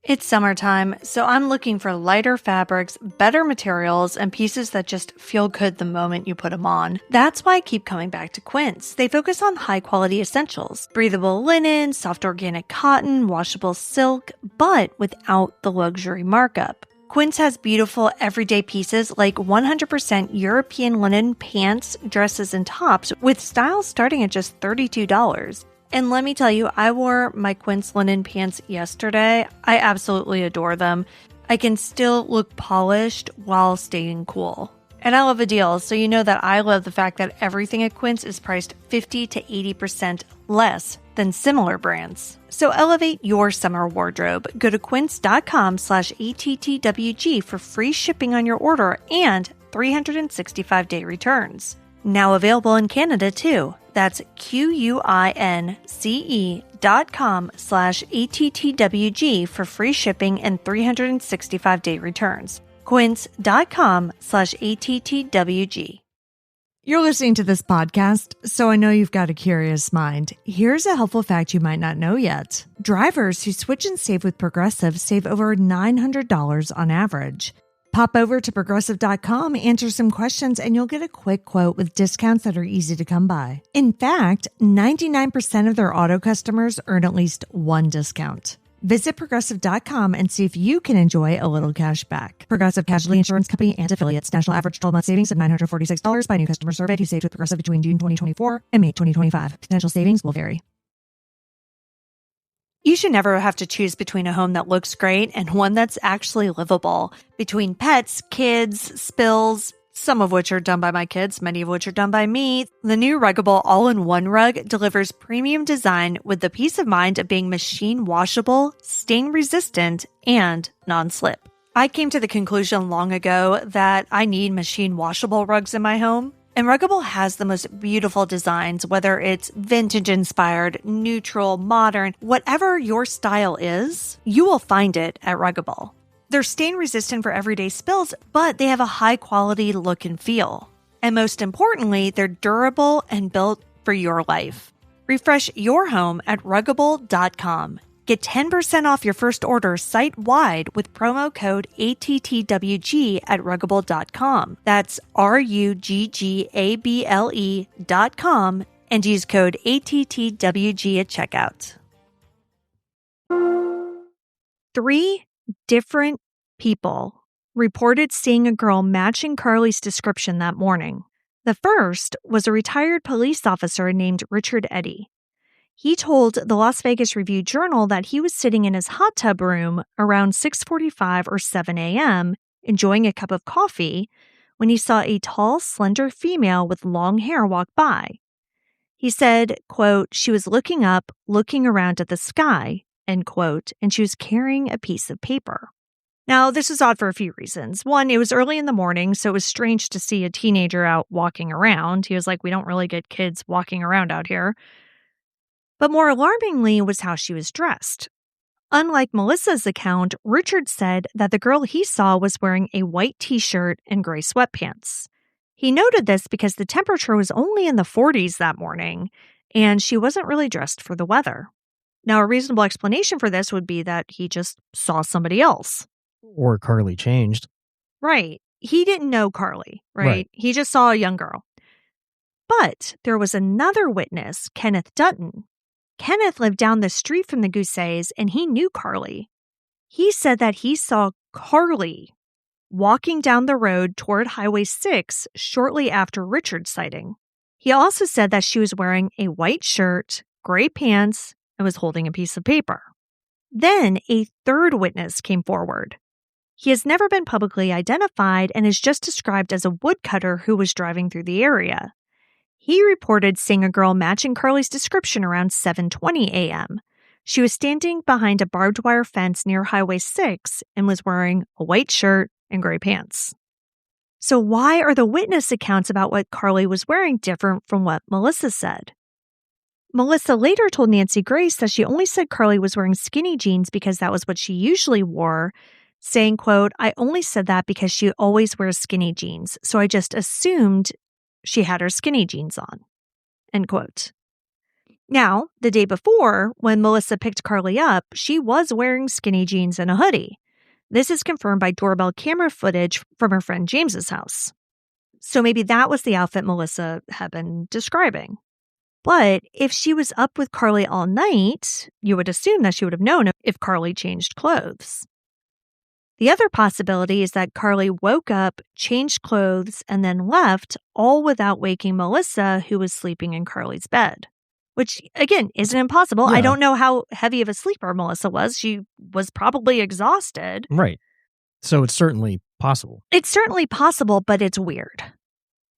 It's summertime, so I'm looking for lighter fabrics, better materials, and pieces that just feel good the moment you put them on. That's why I keep coming back to Quince. They focus on high-quality essentials, breathable linen, soft organic cotton, washable silk, but without the luxury markup. Quince has beautiful everyday pieces like 100% European linen pants, dresses, and tops with styles starting at just $32. And let me tell you, I wore my Quince linen pants yesterday. I absolutely adore them. I can still look polished while staying cool. And I love a deal, so you know that I love the fact that everything at Quince is priced 50 to 80% less than similar brands. So elevate your summer wardrobe. Go to quince.com/ATTWG for free shipping on your order and 365-day returns. Now available in Canada too. That's QUINCE.com/ATTWG for free shipping and 365-day returns. Quince.com/ATTWG. You're listening to this podcast, so I know you've got a curious mind. Here's a helpful fact you might not know yet. Drivers who switch and save with Progressive save over $900 on average. Pop over to Progressive.com, answer some questions, and you'll get a quick quote with discounts that are easy to come by. In fact, 99% of their auto customers earn at least one discount. Visit Progressive.com and see if you can enjoy a little cash back. Progressive Casualty Insurance Company and Affiliates. National average 12-month savings of $946 by new customer survey who saved with Progressive between June 2024 and May 2025. Potential savings will vary. You should never have to choose between a home that looks great and one that's actually livable. Between pets, kids, spills, some of which are done by my kids, many of which are done by me, the new Ruggable All-in-One Rug delivers premium design with the peace of mind of being machine washable, stain resistant, and non-slip. I came to the conclusion long ago that I need machine washable rugs in my home. And Ruggable has the most beautiful designs, whether it's vintage-inspired, neutral, modern, whatever your style is, you will find it at Ruggable. They're stain-resistant for everyday spills, but they have a high-quality look and feel. And most importantly, they're durable and built for your life. Refresh your home at Ruggable.com. Get 10% off your first order site-wide with promo code ATTWG at Ruggable.com. That's RUGGABLE.com and use code ATTWG at checkout. 3 different people reported seeing a girl matching Karlie's description that morning. The first was a retired police officer named Richard Eddy. He told the Las Vegas Review-Journal that he was sitting in his hot tub room around 6:45 or 7 a.m., enjoying a cup of coffee, when he saw a tall, slender female with long hair walk by. He said, quote, "She was looking up, looking around at the sky," end quote, and she was carrying a piece of paper. Now, this is odd for a few reasons. One, it was early in the morning, so it was strange to see a teenager out walking around. He was like, we don't really get kids walking around out here. But more alarmingly was how she was dressed. Unlike Melissa's account, Richard said that the girl he saw was wearing a white t-shirt and gray sweatpants. He noted this because the temperature was only in the 40s that morning, and she wasn't really dressed for the weather. Now, a reasonable explanation for this would be that he just saw somebody else. Or Karlie changed. Right. He didn't know Karlie, right? He just saw a young girl. But there was another witness, Kenneth Dutton. Kenneth lived down the street from the Gusés, and he knew Karlie. He said that he saw Karlie walking down the road toward Highway 6 shortly after Richard's sighting. He also said that she was wearing a white shirt, gray pants, and was holding a piece of paper. Then a third witness came forward. He has never been publicly identified and is just described as a woodcutter who was driving through the area. He reported seeing a girl matching Karlie's description around 7:20 a.m. She was standing behind a barbed wire fence near Highway 6 and was wearing a white shirt and gray pants. So why are the witness accounts about what Karlie was wearing different from what Melissa said? Melissa later told Nancy Grace that she only said Karlie was wearing skinny jeans because that was what she usually wore, saying, quote, "I only said that because she always wears skinny jeans, so I just assumed she had her skinny jeans on," end quote. Now, the day before, when Melissa picked Karlie up, she was wearing skinny jeans and a hoodie. This is confirmed by doorbell camera footage from her friend James's house. So maybe that was the outfit Melissa had been describing. But if she was up with Karlie all night, you would assume that she would have known if Karlie changed clothes. The other possibility is that Karlie woke up, changed clothes, and then left, all without waking Melissa, who was sleeping in Karlie's bed. Which, again, isn't impossible. Yeah. I don't know how heavy of a sleeper Melissa was. She was probably exhausted. Right. So it's certainly possible. It's certainly possible, but it's weird.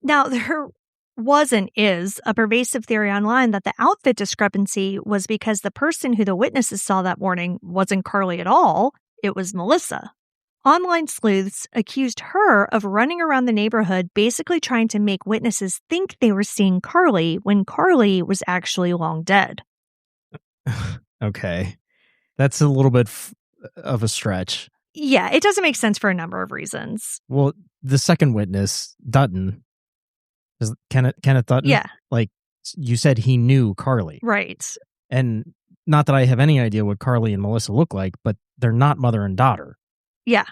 Now, there was and is a pervasive theory online that the outfit discrepancy was because the person who the witnesses saw that morning wasn't Karlie at all. It was Melissa. Online sleuths accused her of running around the neighborhood basically trying to make witnesses think they were seeing Karlie when Karlie was actually long dead. Okay. That's a little bit of a stretch. Yeah, it doesn't make sense for a number of reasons. Well, the second witness, Dutton, 'Cause Kenneth Dutton? Yeah. Like, you said he knew Karlie. Right. And not that I have any idea what Karlie and Melissa look like, but they're not mother and daughter. Yeah.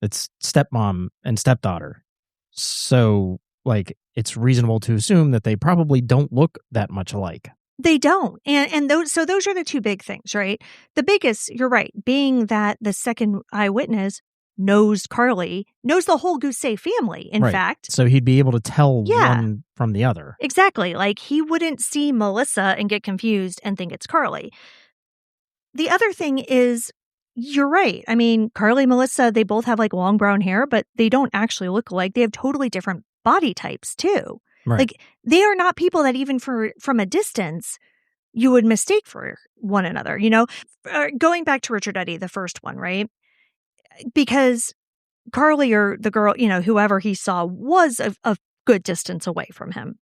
It's stepmom and stepdaughter. So, like, it's reasonable to assume that they probably don't look that much alike. They don't. And those are the two big things, right? The biggest, you're right, being that the second eyewitness knows Karlie, knows the whole Gusé family, in fact. So he'd be able to tell one from the other. Exactly. Like, he wouldn't see Melissa and get confused and think it's Karlie. The other thing is, you're right. I mean, Karlie and Melissa, they both have like long brown hair, but they don't actually look alike. They have totally different body types too. Right. Like, they are not people that even from a distance you would mistake for one another, you know? Going back to Richard Eddy, the first one, right? Because Karlie or the girl, you know, whoever he saw was a good distance away from him.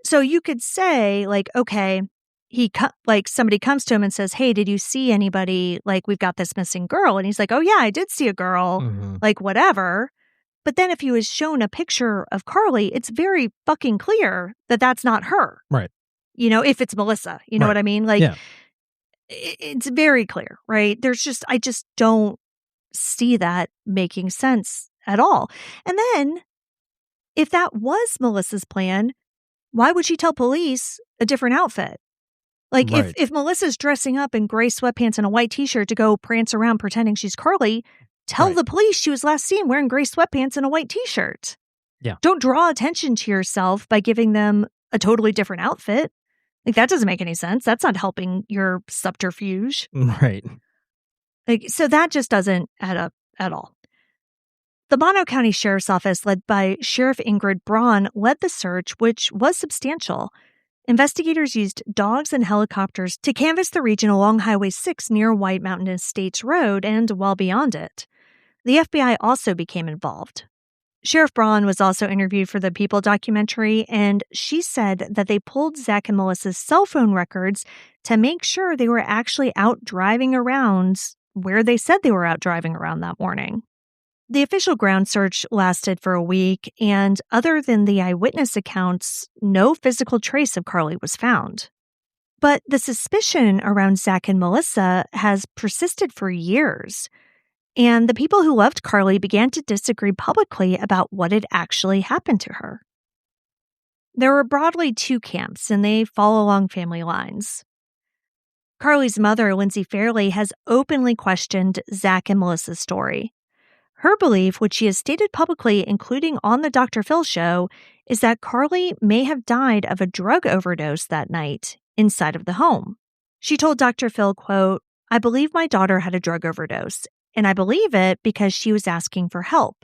So you could say, like, okay, like somebody comes to him and says, hey, did you see anybody? Like, we've got this missing girl. And he's like, oh, yeah, I did see a girl, like, whatever. But then if he was shown a picture of Karlie, it's very fucking clear that that's not her. Right. You know, if it's Melissa, you know what I mean? Like, it's very clear, right? I just don't see that making sense at all. And then if that was Melissa's plan, why would she tell police a different outfit? Like, if Melissa's dressing up in gray sweatpants and a white t-shirt to go prance around pretending she's Karlie, tell the police she was last seen wearing gray sweatpants and a white t-shirt. Yeah. Don't draw attention to yourself by giving them a totally different outfit. Like, that doesn't make any sense. That's not helping your subterfuge. Right. Like, so that just doesn't add up at all. The Mono County Sheriff's Office, led by Sheriff Ingrid Braun, led the search, which was substantial. Investigators used dogs and helicopters to canvass the region along Highway 6 near White Mountain Estates Road and well beyond it. The FBI also became involved. Sheriff Braun was also interviewed for the People documentary, and she said that they pulled Zach and Melissa's cell phone records to make sure they were actually out driving around where they said they were out driving around that morning. The official ground search lasted for a week, and other than the eyewitness accounts, no physical trace of Karlie was found. But the suspicion around Zach and Melissa has persisted for years. And the people who loved Karlie began to disagree publicly about what had actually happened to her. There were broadly two camps, and they fall along family lines. Karlie's mother, Lindsay Fairley, has openly questioned Zach and Melissa's story. Her belief, which she has stated publicly, including on the Dr. Phil show, is that Karlie may have died of a drug overdose that night inside of the home. She told Dr. Phil, quote, I believe my daughter had a drug overdose. And I believe it because she was asking for help.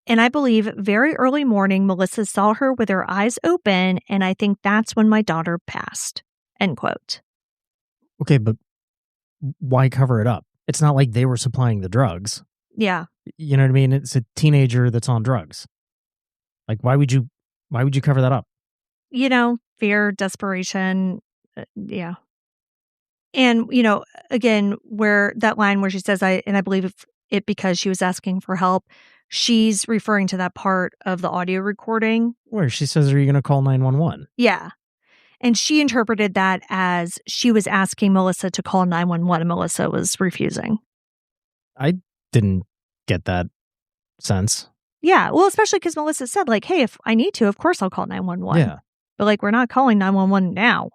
And I believe very early morning, Melissa saw her with her eyes open, and I think that's when my daughter passed. End quote. Okay, but why cover it up? It's not like they were supplying the drugs. Yeah. You know what I mean? It's a teenager that's on drugs. Like, why would you cover that up? You know, fear, desperation. Yeah. And, you know, again, where that line where she says, I believe it because she was asking for help, she's referring to that part of the audio recording. Where she says, are you going to call 911? Yeah. And she interpreted that as she was asking Melissa to call 911 and Melissa was refusing. I didn't get that sense. Yeah. Well, especially because Melissa said, like, hey, if I need to, of course I'll call 911. Yeah. But, like, we're not calling 911 now.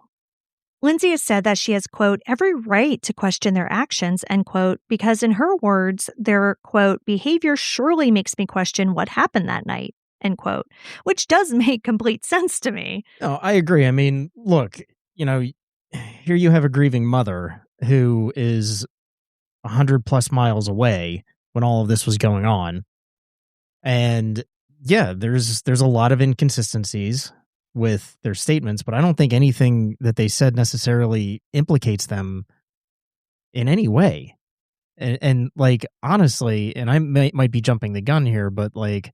Lindsay has said that she has, quote, every right to question their actions, end quote, because in her words, their, quote, behavior surely makes me question what happened that night, end quote, which does make complete sense to me. No, I agree. I mean, look, you know, here you have a grieving mother who is 100+ miles away when all of this was going on. And yeah, there's a lot of inconsistencies with their statements, but I don't think anything that they said necessarily implicates them in any way. And like, honestly, and I might be jumping the gun here, but like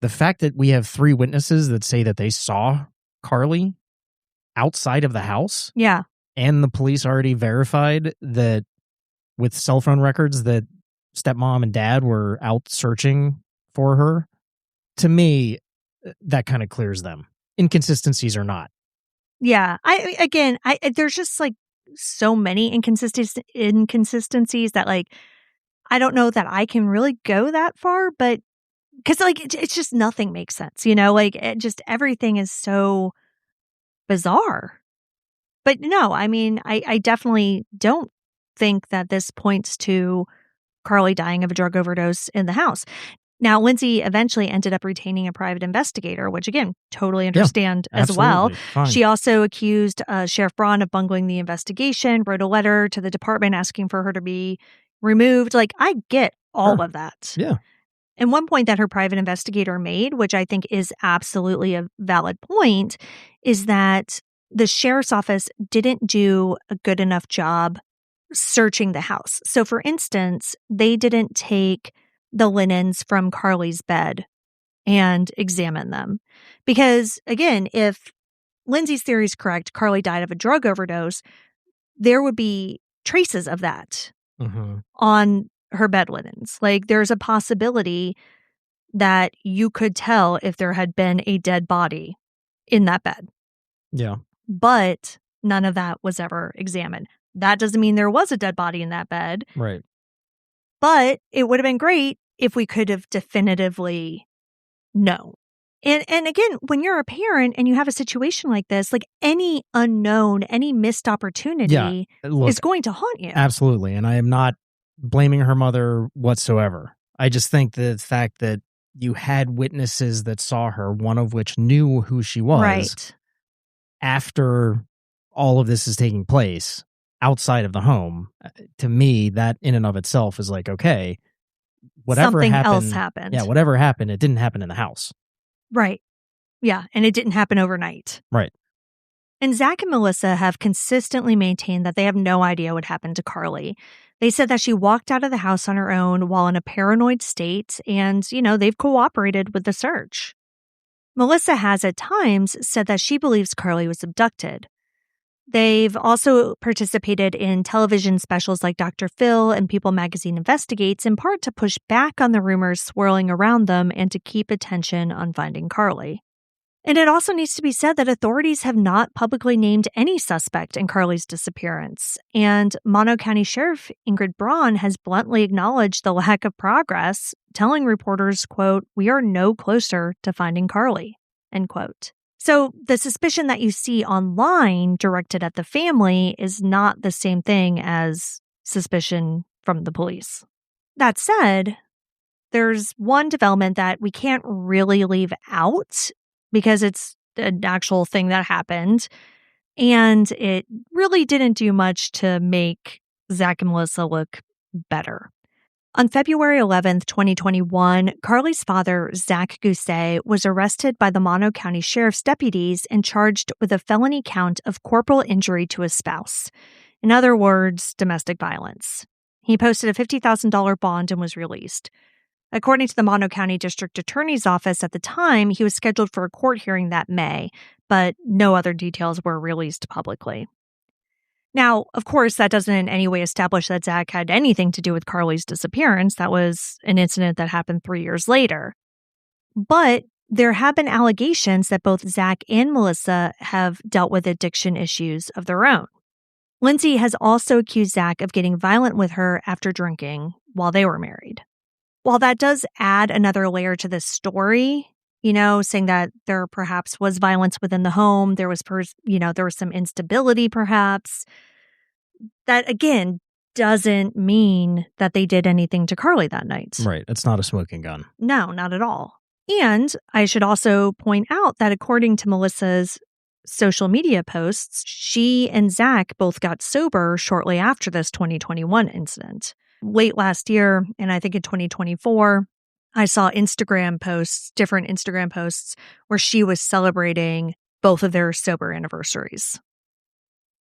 the fact that we have 3 witnesses that say that they saw Karlie outside of the house. Yeah. And the police already verified that with cell phone records that stepmom and dad were out searching for her. To me, that kind of clears them. inconsistencies or not. Yeah. There's just like so many inconsistencies that like, I don't know that I can really go that far, but because like, it's just nothing makes sense, like it just, everything is so bizarre. But no, I mean, I definitely don't think that this points to Karlie dying of a drug overdose in the house. Now, Lindsay eventually ended up retaining a private investigator, which again, totally understand as well. Fine. She also accused Sheriff Braun of bungling the investigation, wrote a letter to the department asking for her to be removed. Like, I get all of that. Yeah. And one point that her private investigator made, which I think is absolutely a valid point, is that the sheriff's office didn't do a good enough job searching the house. So, for instance, they didn't take the linens from Karlie's bed and examine them. Because, again, if Lindsay's theory is correct, Karlie died of a drug overdose, there would be traces of that on her bed linens. Like, there's a possibility that you could tell if there had been a dead body in that bed. Yeah. But none of that was ever examined. That doesn't mean there was a dead body in that bed. Right. But it would have been great if we could have definitively known. And again, when you're a parent and you have a situation like this, like any unknown, any missed opportunity is going to haunt you. Absolutely. And I am not blaming her mother whatsoever. I just think the fact that you had witnesses that saw her, one of which knew who she was, right, after all of this is taking place outside of the home, to me, that in and of itself is like, okay, whatever something happened, else happened. Yeah, whatever happened, it didn't happen in the house. Right. Yeah. And it didn't happen overnight. Right. And Zach and Melissa have consistently maintained that they have no idea what happened to Karlie. They said that she walked out of the house on her own while in a paranoid state, and, they've cooperated with the search. Melissa has at times said that she believes Karlie was abducted. They've also participated in television specials like Dr. Phil and People Magazine Investigates, in part to push back on the rumors swirling around them and to keep attention on finding Karlie. And it also needs to be said that authorities have not publicly named any suspect in Karlie's disappearance. And Mono County Sheriff Ingrid Braun has bluntly acknowledged the lack of progress, telling reporters, quote, "We are no closer to finding Karlie," end quote. So the suspicion that you see online directed at the family is not the same thing as suspicion from the police. That said, there's one development that we can't really leave out because it's an actual thing that happened, and it really didn't do much to make Zach and Melissa look better. On February 11th, 2021, Karlie's father, Zach Gusé, was arrested by the Mono County Sheriff's deputies and charged with a felony count of corporal injury to his spouse. In other words, domestic violence. He posted a $50,000 bond and was released. According to the Mono County District Attorney's Office at the time, he was scheduled for a court hearing that May, but no other details were released publicly. Now, of course, that doesn't in any way establish that Zach had anything to do with Karlie's disappearance. That was an incident that happened 3 years later. But there have been allegations that both Zach and Melissa have dealt with addiction issues of their own. Lindsay has also accused Zach of getting violent with her after drinking while they were married. While that does add another layer to this story, saying that there perhaps was violence within the home, there was some instability perhaps, that again doesn't mean that they did anything to Karlie that night. Right. It's not a smoking gun. No, not at all. And I should also point out that according to Melissa's social media posts, she and Zach both got sober shortly after this 2021 incident. Late last year, and I think in 2024, I saw different Instagram posts where she was celebrating both of their sober anniversaries.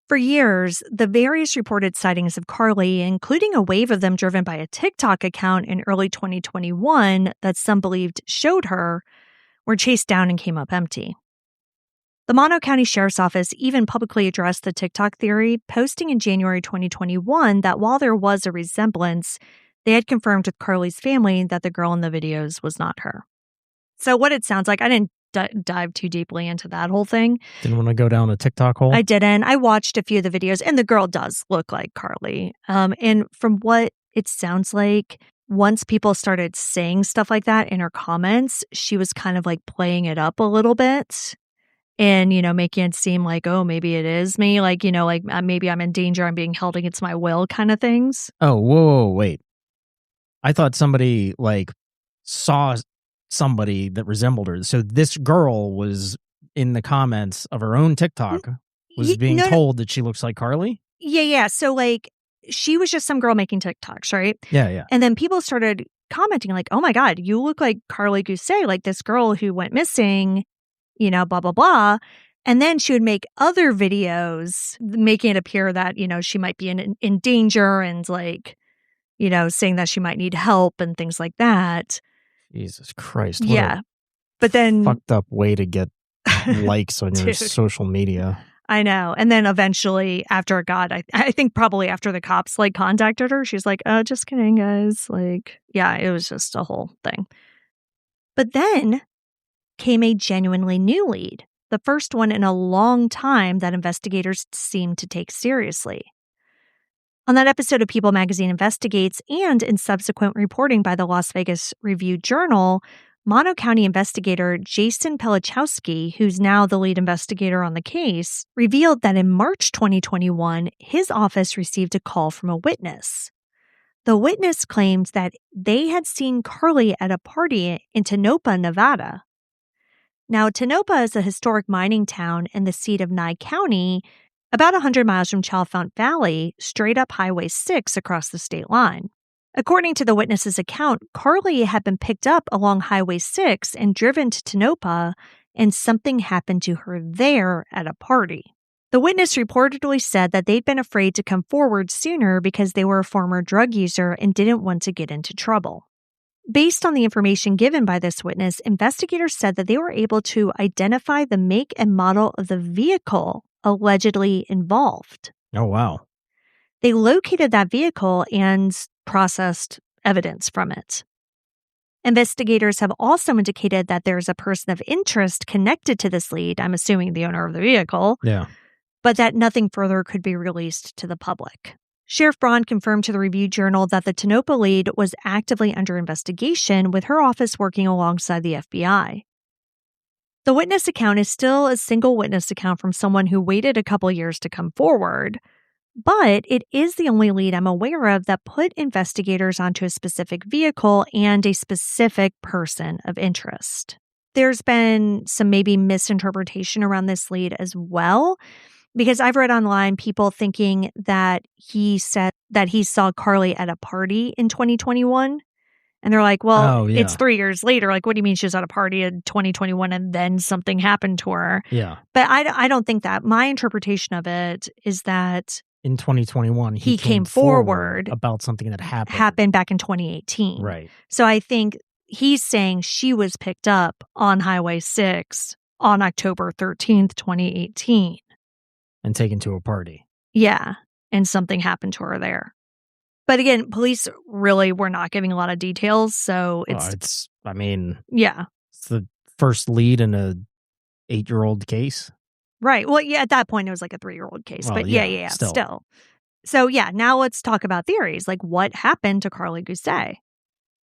For years, the various reported sightings of Karlie, including a wave of them driven by a TikTok account in early 2021 that some believed showed her, were chased down and came up empty. The Mono County Sheriff's Office even publicly addressed the TikTok theory, posting in January 2021 that while there was a resemblance, they had confirmed with Karlie's family that the girl in the videos was not her. So what it sounds like, I didn't dive too deeply into that whole thing. Didn't want to go down a TikTok hole? I didn't. I watched a few of the videos, and the girl does look like Karlie. And from what it sounds like, once people started saying stuff like that in her comments, she was kind of like playing it up a little bit and, making it seem like, oh, maybe it is me. Like, maybe I'm in danger. I'm being held against my will kind of things. Oh, whoa, wait. I thought somebody saw somebody that resembled her. So this girl was in the comments of her own TikTok was being told that she looks like Karlie? Yeah. So she was just some girl making TikToks, right? Yeah. And then people started commenting like, oh my God, you look like Karlie Gusé, like this girl who went missing, blah, blah, blah. And then she would make other videos making it appear that, she might be in danger and saying that she might need help and things like that. Jesus Christ. What yeah. But then fucked up way to get likes on your social media. I know. And then eventually after it got, I think probably after the cops contacted her, she's like, just kidding, guys. It was just a whole thing. But then came a genuinely new lead, the first one in a long time that investigators seemed to take seriously. On that episode of People Magazine Investigates and in subsequent reporting by the Las Vegas Review-Journal, Mono County investigator Jason Pelichowski, who's now the lead investigator on the case, revealed that in March 2021, his office received a call from a witness. The witness claimed that they had seen Karlie at a party in Tonopah, Nevada. Now, Tonopah is a historic mining town and the seat of Nye County, about 100 miles from Chalfont Valley, straight up Highway 6 across the state line. According to the witness's account, Karlie had been picked up along Highway 6 and driven to Tonopah, and something happened to her there at a party. The witness reportedly said that they'd been afraid to come forward sooner because they were a former drug user and didn't want to get into trouble. Based on the information given by this witness, investigators said that they were able to identify the make and model of the vehicle allegedly involved. Oh, wow. They located that vehicle and processed evidence from it. Investigators have also indicated that there's a person of interest connected to this lead, I'm assuming the owner of the vehicle, but that nothing further could be released to the public. Sheriff Braun confirmed to the Review-Journal that the Tonopah lead was actively under investigation, with her office working alongside the FBI. The witness account is still a single witness account from someone who waited a couple years to come forward, but it is the only lead I'm aware of that put investigators onto a specific vehicle and a specific person of interest. There's been some maybe misinterpretation around this lead as well, because I've read online people thinking that he said that he saw Karlie at a party in 2021. And they're like, well, It's 3 years later. Like, what do you mean she was at a party in 2021 and then something happened to her? Yeah. But I don't think that. My interpretation of it is that in 2021, he came forward about something that happened back in 2018. Right. So I think he's saying she was picked up on Highway 6 on October 13th, 2018. And taken to a party. Yeah. And something happened to her there. But again, police really were not giving a lot of details. So it's the first lead in a 8-year-old case. Right. Well, yeah, at that point, it was like a 3-year-old case. Well, but still. So, now let's talk about theories. Like, what happened to Karlie Gusé?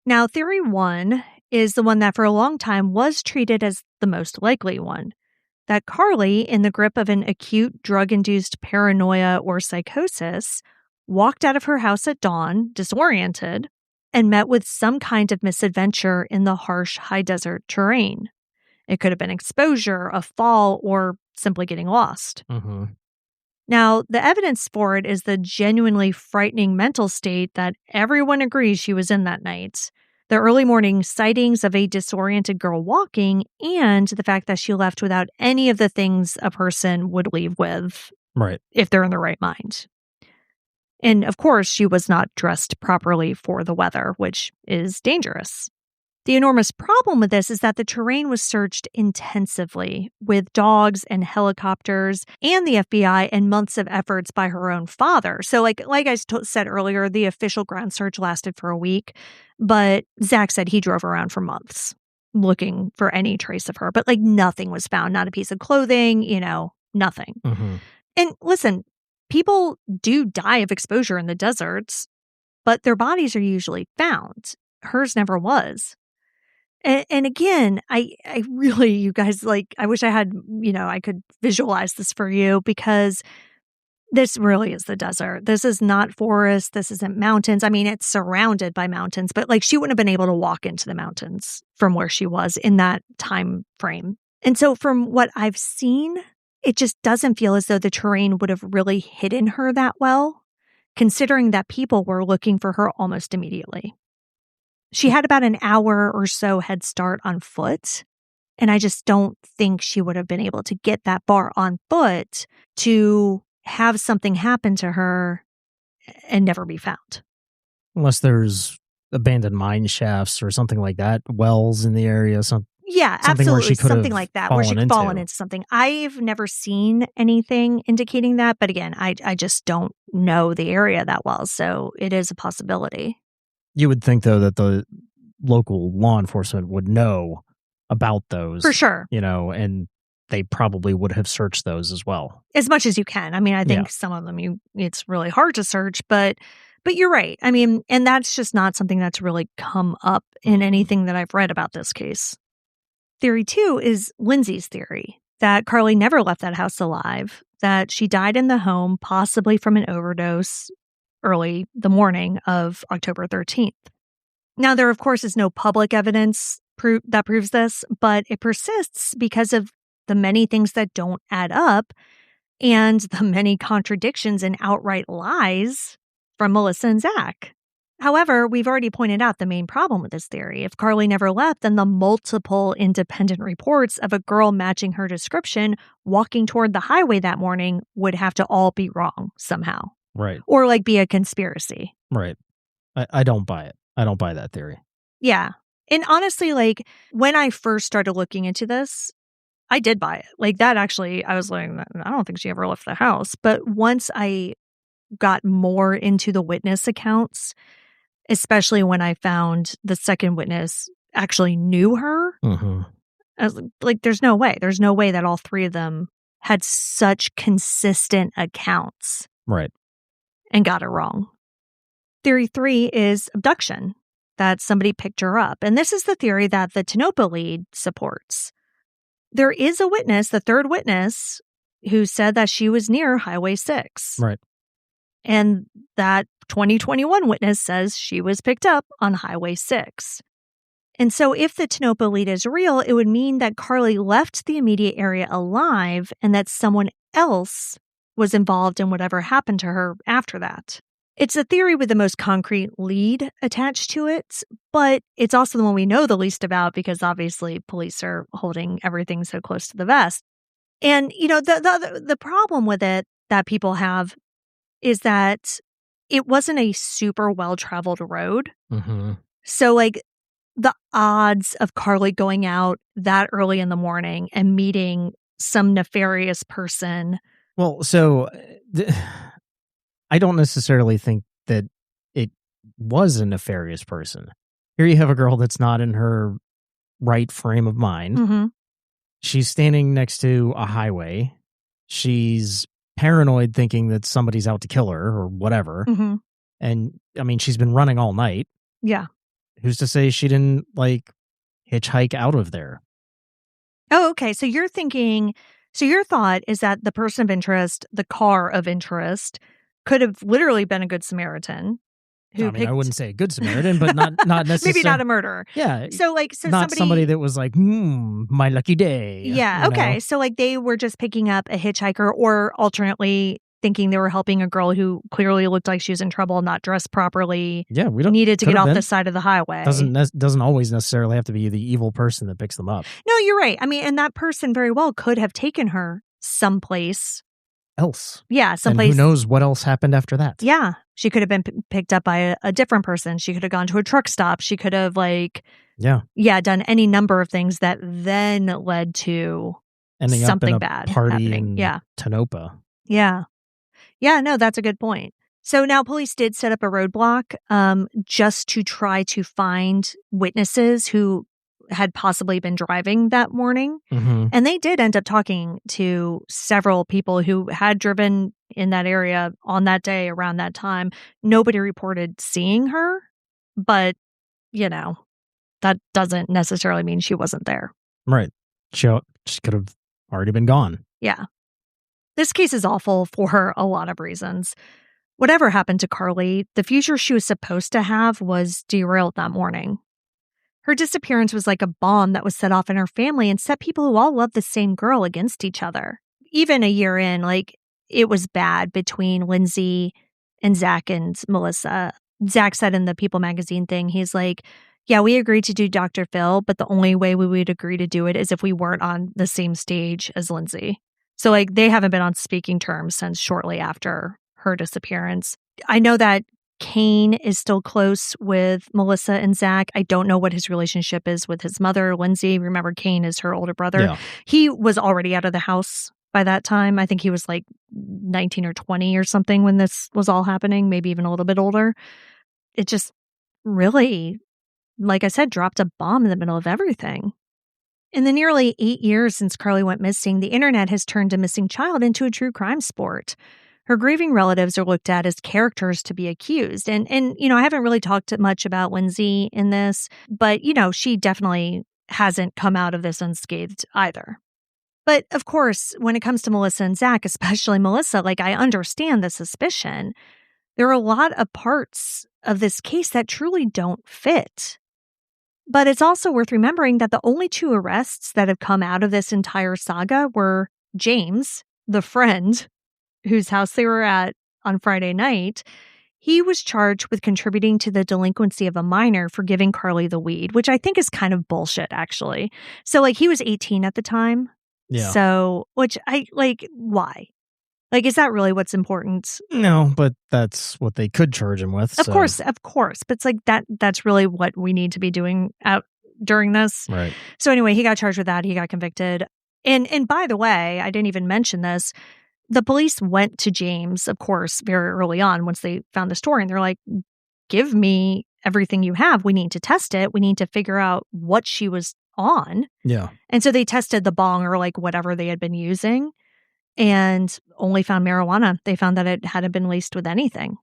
Now, theory 1 is the one that for a long time was treated as the most likely one. That Karlie, in the grip of an acute drug-induced paranoia or psychosis, walked out of her house at dawn, disoriented, and met with some kind of misadventure in the harsh high desert terrain. It could have been exposure, a fall, or simply getting lost. Mm-hmm. Now, the evidence for it is the genuinely frightening mental state that everyone agrees she was in that night. The early morning sightings of a disoriented girl walking, and the fact that she left without any of the things a person would leave with, right, if they're in the right mind. And of course, she was not dressed properly for the weather, which is dangerous. The enormous problem with this is that the terrain was searched intensively with dogs and helicopters and the FBI and months of efforts by her own father. So like I said earlier, the official ground search lasted for a week, but Zach said he drove around for months. looking for any trace of her. But like nothing was found, not a piece of clothing, nothing. Mm-hmm. And listen, people do die of exposure in the deserts, but their bodies are usually found. Hers never was. And again, I really, you guys, like, I wish I had, I could visualize this for you, because this really is the desert. This is not forest. This isn't mountains. I mean, it's surrounded by mountains, but like she wouldn't have been able to walk into the mountains from where she was in that time frame. And so from what I've seen, it just doesn't feel as though the terrain would have really hidden her that well, considering that people were looking for her almost immediately. She had about an hour or so head start on foot, and I just don't think she would have been able to get that far on foot to have something happen to her and never be found. Unless there's abandoned mine shafts or something like that, wells in the area, something absolutely, where she could something have like that, where she could fallen into something. I've never seen anything indicating that, but again, I just don't know the area that well, so it is a possibility. You would think, though, that the local law enforcement would know about those. For sure. And they probably would have searched those as well. As much as you can. I mean, I think some of them, it's really hard to search, but you're right. I mean, and that's just not something that's really come up in anything that I've read about this case. Theory 2 is Lindsay's theory, that Karlie never left that house alive, that she died in the home, possibly from an overdose, early the morning of October 13th. Now, there, of course, is no public evidence that proves this, but it persists because of the many things that don't add up and the many contradictions and outright lies from Melissa and Zach. However, we've already pointed out the main problem with this theory. If Karlie never left, then the multiple independent reports of a girl matching her description walking toward the highway that morning would have to all be wrong somehow. Right. Or like be a conspiracy. Right. I don't buy it. I don't buy that theory. Yeah. And honestly, like when I first started looking into this, I did buy it. Like that actually, I was like, I don't think she ever left the house. But once I got more into the witness accounts, especially when I found the second witness actually knew her, Mm-hmm. I was like, there's no way. There's no way that all three of them had such consistent accounts. Right. And got it wrong. Theory 3 is abduction, that somebody picked her up. And this is the theory that the Tonopah lead supports. There is a witness, the third witness, who said that she was near Highway 6. Right. And that 2021 witness says she was picked up on Highway 6. And so if the Tonopah lead is real, it would mean that Karlie left the immediate area alive and that someone else was involved in whatever happened to her after that. It's a theory with the most concrete lead attached to it, but it's also the one we know the least about because obviously police are holding everything so close to the vest. And, the problem with it that people have is that it wasn't a super well-traveled road. Mm-hmm. So, like, the odds of Karlie going out that early in the morning and meeting some nefarious person. Well, so I don't necessarily think that it was a nefarious person. Here you have a girl that's not in her right frame of mind. Mm-hmm. She's standing next to a highway. She's paranoid, thinking that somebody's out to kill her or whatever. Mm-hmm. And, I mean, she's been running all night. Yeah. Who's to say she didn't, hitchhike out of there? Oh, okay. So you're thinking... So your thought is that the person of interest, the car of interest, could have literally been a good Samaritan. I wouldn't say a good Samaritan, but not necessarily. Maybe not a murderer. Yeah. So not somebody that was like, my lucky day. Yeah. Okay. So they were just picking up a hitchhiker, or alternately thinking they were helping a girl who clearly looked like she was in trouble, not dressed properly. Yeah, we needed to get off the side of the highway. Doesn't always necessarily have to be the evil person that picks them up. No, you're right. I mean, and that person very well could have taken her someplace else. Yeah, someplace. And who knows what else happened after that? Yeah, she could have been picked up by a different person. She could have gone to a truck stop. She could have done any number of things that then led to ending something up in a bad party happening. in Tonopah. Yeah. Yeah, no, that's a good point. So now police did set up a roadblock just to try to find witnesses who had possibly been driving that morning. Mm-hmm. And they did end up talking to several people who had driven in that area on that day around that time. Nobody reported seeing her, but, that doesn't necessarily mean she wasn't there. Right. She could have already been gone. Yeah. This case is awful for a lot of reasons. Whatever happened to Karlie, the future she was supposed to have was derailed that morning. Her disappearance was like a bomb that was set off in her family and set people who all loved the same girl against each other. Even a year in, it was bad between Lindsay and Zach and Melissa. Zach said in the People magazine thing, he's like, yeah, we agreed to do Dr. Phil, but the only way we would agree to do it is if we weren't on the same stage as Lindsay. So, they haven't been on speaking terms since shortly after her disappearance. I know that Kane is still close with Melissa and Zach. I don't know what his relationship is with his mother, Lindsay. Remember, Kane is her older brother. Yeah. He was already out of the house by that time. I think he was 19 or 20 or something when this was all happening, maybe even a little bit older. It just really, like I said, dropped a bomb in the middle of everything. In the nearly 8 years since Karlie went missing, the internet has turned a missing child into a true crime sport. Her grieving relatives are looked at as characters to be accused. And I haven't really talked much about Lindsay in this, but, she definitely hasn't come out of this unscathed either. But, of course, when it comes to Melissa and Zach, especially Melissa, I understand the suspicion. There are a lot of parts of this case that truly don't fit. But it's also worth remembering that the only two arrests that have come out of this entire saga were James, the friend whose house they were at on Friday night. He was charged with contributing to the delinquency of a minor for giving Karlie the weed, which I think is kind of bullshit, actually. So, he was 18 at the time. Yeah. So, which why? Is that really what's important? No, but that's what they could charge him with. Of course. But it's that's really what we need to be doing out during this. Right. So anyway, he got charged with that. He got convicted. And by the way, I didn't even mention this. The police went to James, of course, very early on once they found the story. And they're like, give me everything you have. We need to test it. We need to figure out what she was on. Yeah. And so they tested the bong or whatever they had been using. And only found marijuana. They found that it hadn't been laced with anything.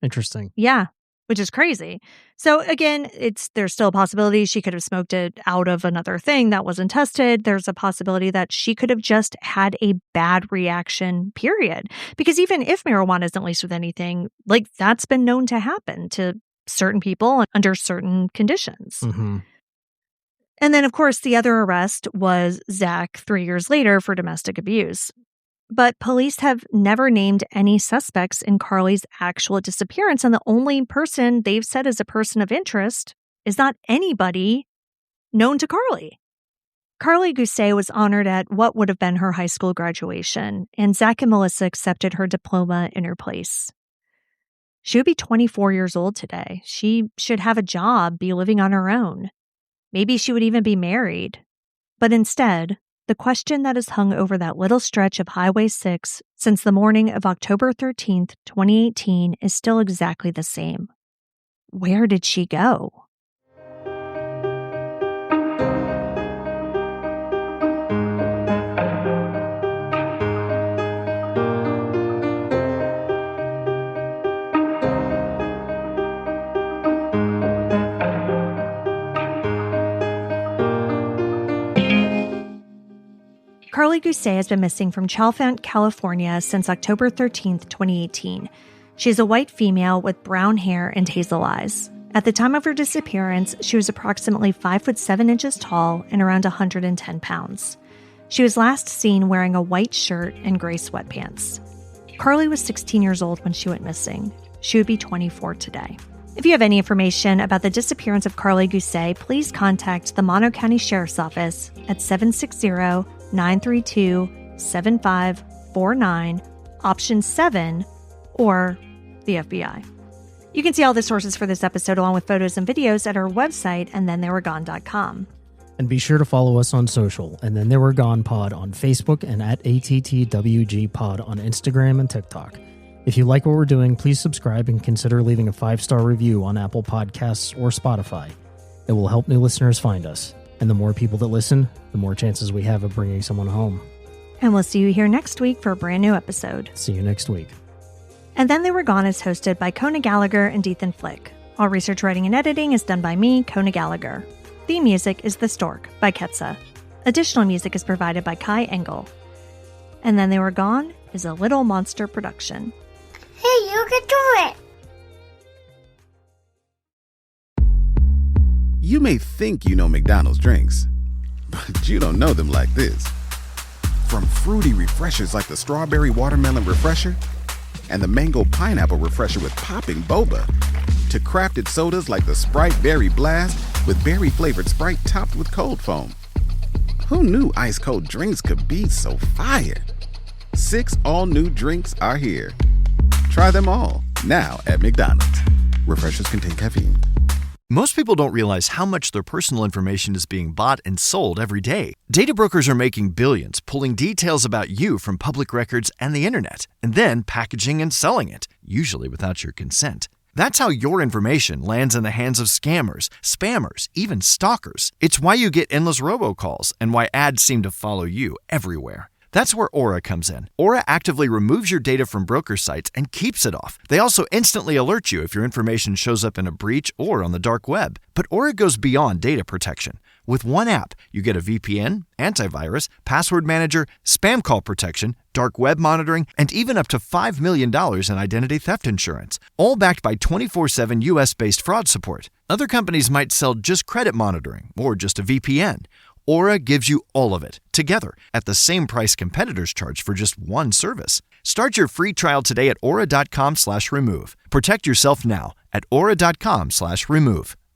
Interesting. Yeah, which is crazy. So again, there's still a possibility she could have smoked it out of another thing that wasn't tested. There's a possibility that she could have just had a bad reaction, period. Because even if marijuana isn't laced with anything, that's been known to happen to certain people under certain conditions. Mm-hmm. And then, of course, the other arrest was Zach 3 years later for domestic abuse. But police have never named any suspects in Karlie's actual disappearance, and the only person they've said is a person of interest is not anybody known to Karlie. Karlie Gusé was honored at what would have been her high school graduation, and Zach and Melissa accepted her diploma in her place. She would be 24 years old today. She should have a job, be living on her own. Maybe she would even be married. But instead, the question that has hung over that little stretch of Highway 6 since the morning of October 13th, 2018 is still exactly the same. Where did she go? Karlie Gusé has been missing from Chalfont, California since October 13th, 2018. She is a white female with brown hair and hazel eyes. At the time of her disappearance, she was approximately 5'7" tall and around 110 pounds. She was last seen wearing a white shirt and gray sweatpants. Karlie was 16 years old when she went missing. She would be 24 today. If you have any information about the disappearance of Karlie Gusé, please contact the Mono County Sheriff's Office at 760-932-7549, option 7, or the FBI. You can see all the sources for this episode along with photos and videos at our website, andthentheyweregone.com. And be sure to follow us on social, and Then They Were Gone Pod on Facebook and at ATTWG Pod on Instagram and TikTok. If you like what we're doing, please subscribe and consider leaving a 5-star review on Apple Podcasts or Spotify. It will help new listeners find us. And the more people that listen, the more chances we have of bringing someone home. And we'll see you here next week for a brand new episode. See you next week. And Then They Were Gone is hosted by Kona Gallagher and Ethan Flick. All research, writing, and editing is done by me, Kona Gallagher. Theme music is The Stork by Ketsa. Additional music is provided by Kai Engel. And Then They Were Gone is a Little Monster production. Hey, you can do it! You may think you know McDonald's drinks, but you don't know them like this. From fruity refreshers like the Strawberry Watermelon Refresher and the Mango Pineapple Refresher with popping boba, to crafted sodas like the Sprite Berry Blast with berry-flavored Sprite topped with cold foam. Who knew ice-cold drinks could be so fire? 6 all-new drinks are here. Try them all, now at McDonald's. Refreshers contain caffeine. Most people don't realize how much their personal information is being bought and sold every day. Data brokers are making billions, pulling details about you from public records and the internet, and then packaging and selling it, usually without your consent. That's how your information lands in the hands of scammers, spammers, even stalkers. It's why you get endless robocalls and why ads seem to follow you everywhere. That's where Aura comes in. Aura actively removes your data from broker sites and keeps it off. They also instantly alert you if your information shows up in a breach or on the dark web. But Aura goes beyond data protection. With one app, you get a VPN, antivirus, password manager, spam call protection, dark web monitoring, and even up to $5 million in identity theft insurance. All backed by 24/7 US-based fraud support. Other companies might sell just credit monitoring or just a VPN. Aura gives you all of it, together, at the same price competitors charge for just one service. Start your free trial today at aura.com/remove. Protect yourself now at aura.com/remove.